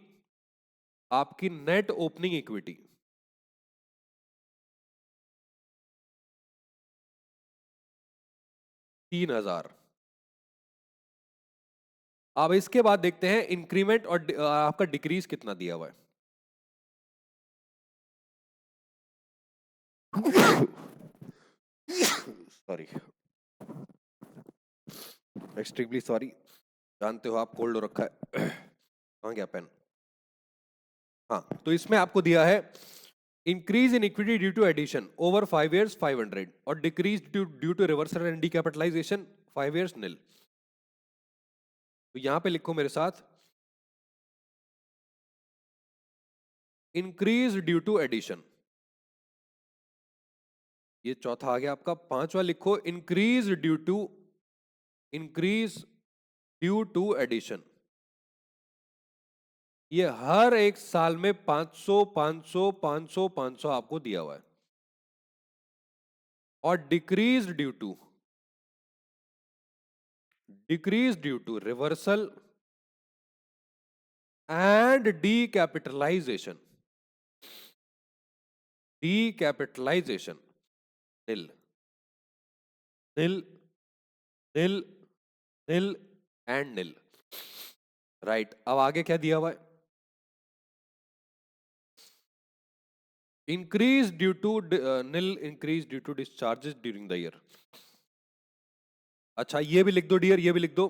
आपकी नेट ओपनिंग इक्विटी 3,000। अब इसके बाद देखते हैं इंक्रीमेंट और आपका डिक्रीज कितना दिया हुआ है। सॉरी, एक्सट्रीमली सॉरी, जानते हो आप कोल्ड हो रखा है। कहाँ गया पेन? हाँ, तो इसमें आपको दिया है increase in equity due to addition over 5 years 500 और decrease due to reversal and decapitalisation 5 years nil. तो यहां पे लिखो मेरे साथ, इंक्रीज ड्यू टू एडिशन, ये चौथा आ गया आपका। पांचवा लिखो इंक्रीज ड्यू टू एडिशन, ये हर एक साल में 500 500 500 500 आपको दिया हुआ है। और decrease due to reversal and decapitalisation nil nil nil nil and nil. Right, अब आगे क्या दिया हुआ है? Increase due to nil, increase due to discharges during the year. अच्छा, ये भी लिख दो डियर, ये भी लिख दो।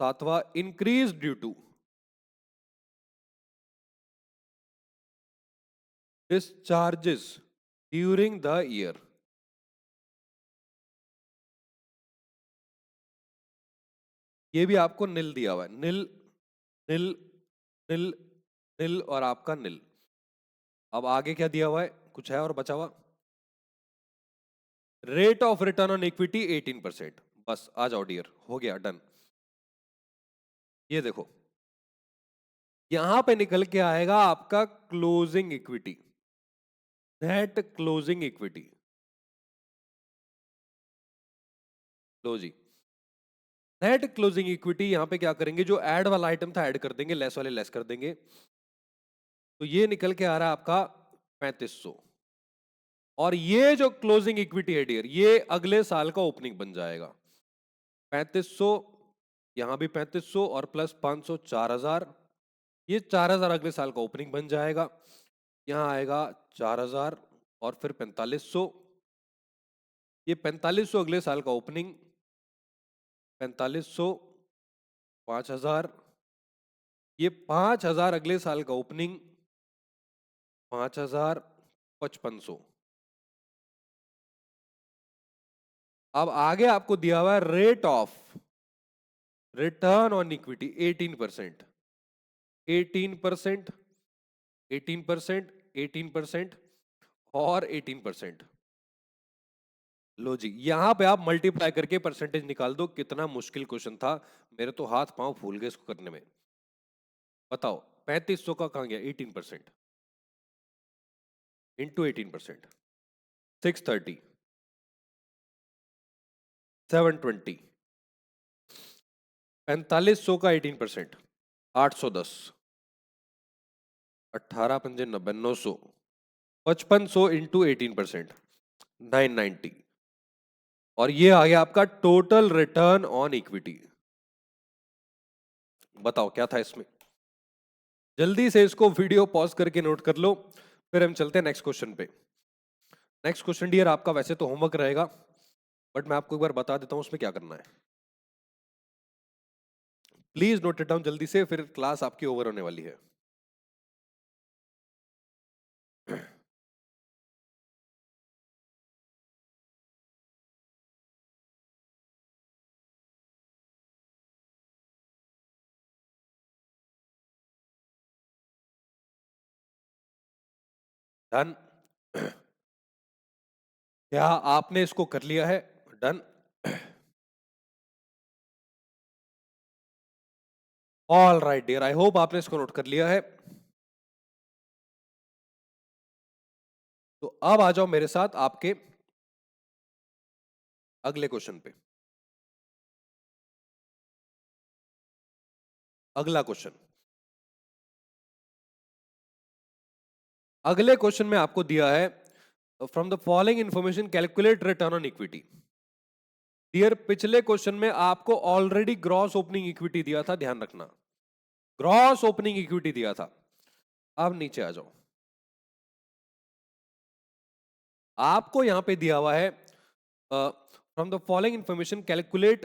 सातवां, increase due to discharges during the year, ये भी आपको नील दिया हुआ है। नील नील नील नील और आपका नील। अब आगे क्या दिया हुआ है, कुछ है और बचा हुआ? Rate of return on equity 18%। बस आ जाओ डियर, हो गया डन। ये देखो, यहां पे निकल के आएगा आपका closing equity, net closing equity. लो जी, नेट क्लोजिंग इक्विटी यहां पे क्या करेंगे, जो ऐड वाला आइटम था ऐड कर देंगे, लेस वाले लेस कर देंगे। तो ये निकल के आ रहा है आपका 3500। और ये जो क्लोजिंग इक्विटी है डियर, ये अगले साल का ओपनिंग बन जाएगा। 3500, यहां भी 3500 और प्लस 500 4000, ये 4000 अगले साल का ओपनिंग बन जाएगा। यहां आएगा 4000 और फिर 4500, ये 4500 अगले साल का ओपनिंग, 4500 5000, ये 5000 अगले साल का ओपनिंग, 5000 5500। अब आगे आपको दिया हुआ है rate of return on equity 18%, 18%, 18%, 18% और 18%। लो जी, यहां पे आप मल्टीप्लाई करके परसेंटेज निकाल दो। कितना मुश्किल क्वेश्चन था, मेरे तो हाथ पांव फूल गए इसको करने में। बताओ 3500 का कहां गया 18% इंटू 18%, 630, 720, 4500 का 18%, 810, 18 पंजे 90, 900, 5500 इंटू 18%, 990। और ये आ गया आपका टोटल रिटर्न ऑन इक्विटी। बताओ क्या था इसमें? जल्दी से इसको वीडियो पॉज करके नोट कर लो, फिर हम चलते हैं नेक्स्ट क्वेश्चन पे। नेक्स्ट क्वेश्चन डियर आपका वैसे तो होमवर्क रहेगा, बट मैं आपको एक बार बता देता हूं उसमें क्या करना है। प्लीज नोट इट डाउन जल्दी से, फिर क्लास आपकी ओवर होने वाली है। डन? क्या आपने इसको कर लिया है? Done? All right dear, I hope आपने इसको नोट कर लिया है। तो अब आ जाओ मेरे साथ आपके अगले क्वेश्चन पे। अगला क्वेश्चन, अगले क्वेश्चन में आपको दिया है from the following information calculate return on equity. Dear पिछले क्वेश्चन में आपको ऑलरेडी ग्रॉस ओपनिंग इक्विटी दिया था, ध्यान रखना, ग्रॉस ओपनिंग इक्विटी दिया था। अब नीचे आ जाओ, आपको यहां पे दिया हुआ है from the following information calculate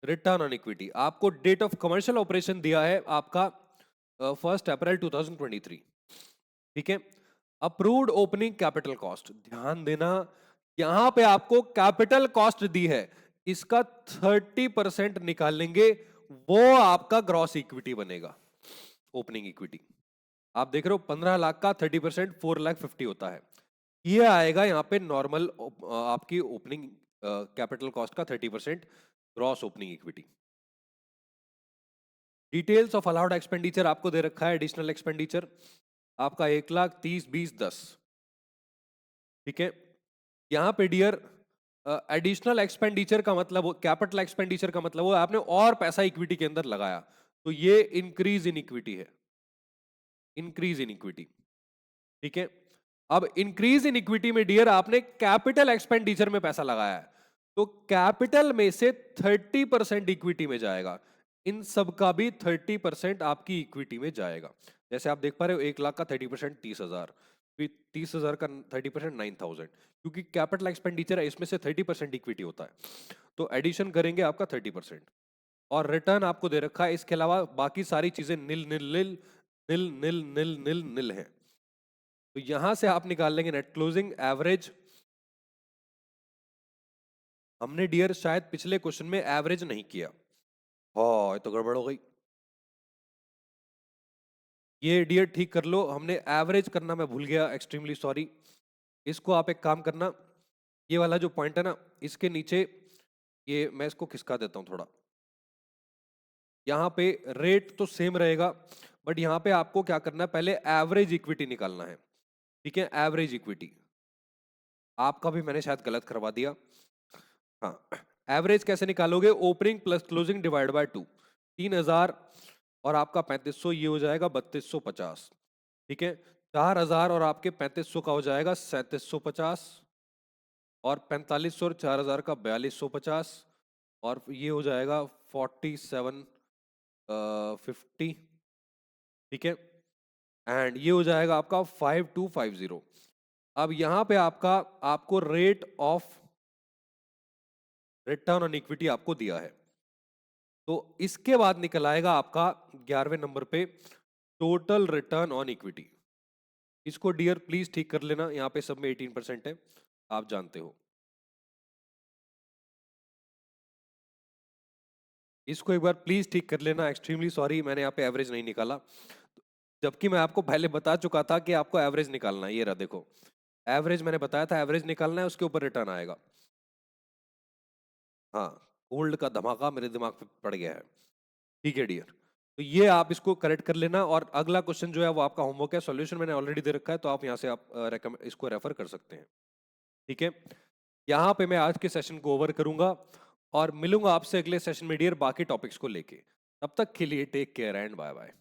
return on equity. आपको डेट ऑफ कमर्शियल ऑपरेशन दिया है आपका 1 अप्रैल 2023, ठीक है। अप्रूव्ड ओपनिंग कैपिटल कॉस्ट, ध्यान देना, यहां पे आपको कैपिटल कॉस्ट दी है, इसका 30% निकालेंगे, वो आपका ग्रॉस इक्विटी बनेगा, ओपनिंग इक्विटी। आप देख रहे हो 15 लाख का 30% 4,50,000 होता है। ये आएगा यहाँ पे नॉर्मल आपकी ओपनिंग कैपिटल कॉस्ट का 30% gross opening equity. Details of allowed expenditure आपको दे रखा है, एडिशनल एक्सपेंडिचर आपका 1,30,20,10, ठीक है। यहाँ पे डियर एडिशनल एक्सपेंडिचर का मतलब, कैपिटल एक्सपेंडिचर का मतलब वो आपने और पैसा इक्विटी के अंदर लगाया, तो ये इंक्रीज इन इक्विटी है, इंक्रीज इन इक्विटी, ठीक है। अब इंक्रीज इन इक्विटी में डियर आपने कैपिटल एक्सपेंडिचर में पैसा लगाया है, तो कैपिटल में से 30% इक्विटी में जाएगा, इन सब का भी 30% आपकी इक्विटी में जाएगा। जैसे आप देख पा रहे हो 1 लाख का 30% 30,000, फिर 30,000 का 30% 9,000, क्योंकि कैपिटल एक्सपेंडिचर है इसमें से 30% इक्विटी होता है, तो एडिशन करेंगे आपका 30%। और रिटर्न आपको दे रखा है, इसके अलावा बाकी सारी चीजें निल निल निल निल निल निल निल निल है। तो यहां से आप निकाल लेंगे नेट क्लोजिंग एवरेज। हमने डियर शायद पिछले क्वेश्चन में एवरेज नहीं किया, हाँ ये तो गड़बड़ हो गई, ये डियर ठीक कर लो, हमने एवरेज करना मैं भूल गया, एक्सट्रीमली सॉरी। इसको आप एक काम करना, ये वाला जो पॉइंट है ना, इसके नीचे ये मैं इसको खिसका देता हूं थोड़ा, यहाँ पे रेट तो सेम रहेगा, बट यहाँ पे आपको क्या करना है, पहले एवरेज इक्विटी निकालना है, ठीक है। एवरेज इक्विटी आपका भी मैंने शायद गलत करवा दिया, हाँ। एवरेज कैसे निकालोगे, opening plus closing divide by 2, 3,000 और आपका 3,500, ये हो जाएगा 3,250, ठीक है। 4,000 और आपके 3,500 का हो जाएगा 3,750, और 4,500 और 4,000 का 4,250, और ये हो जाएगा 4,750, ठीक है। एंड ये हो जाएगा आपका 5,250। अब यहां पे आपका, आपको rate of return on equity आपको दिया है, तो इसके बाद निकल आएगा आपका 11वें नंबर पे टोटल रिटर्न ऑन इक्विटी। इसको डियर प्लीज ठीक कर लेना, यहाँ पे सब में 18% है, आप जानते हो। इसको एक बार प्लीज ठीक कर लेना, एक्सट्रीमली सॉरी मैंने यहाँ पे एवरेज नहीं निकाला, जबकि मैं आपको पहले बता चुका था कि आपको एवरेज निकालना है। ये रहा देखो, एवरेज मैंने बताया था, एवरेज निकालना है, उसके ऊपर रिटर्न आएगा। हाँ, गोल्ड का धमाका मेरे दिमाग पे पड़ गया है, ठीक है डियर। तो ये आप इसको करेक्ट कर लेना, और अगला क्वेश्चन जो है वो आपका होमवर्क है, सॉल्यूशन मैंने ऑलरेडी दे रखा है, तो आप यहाँ से आप इसको रेफर कर सकते हैं, ठीक है। यहाँ पे मैं आज के सेशन को ओवर करूंगा और मिलूंगा आपसे अगले सेशन में डियर बाकी टॉपिक्स को लेके। तब तक के लिए take care and bye bye.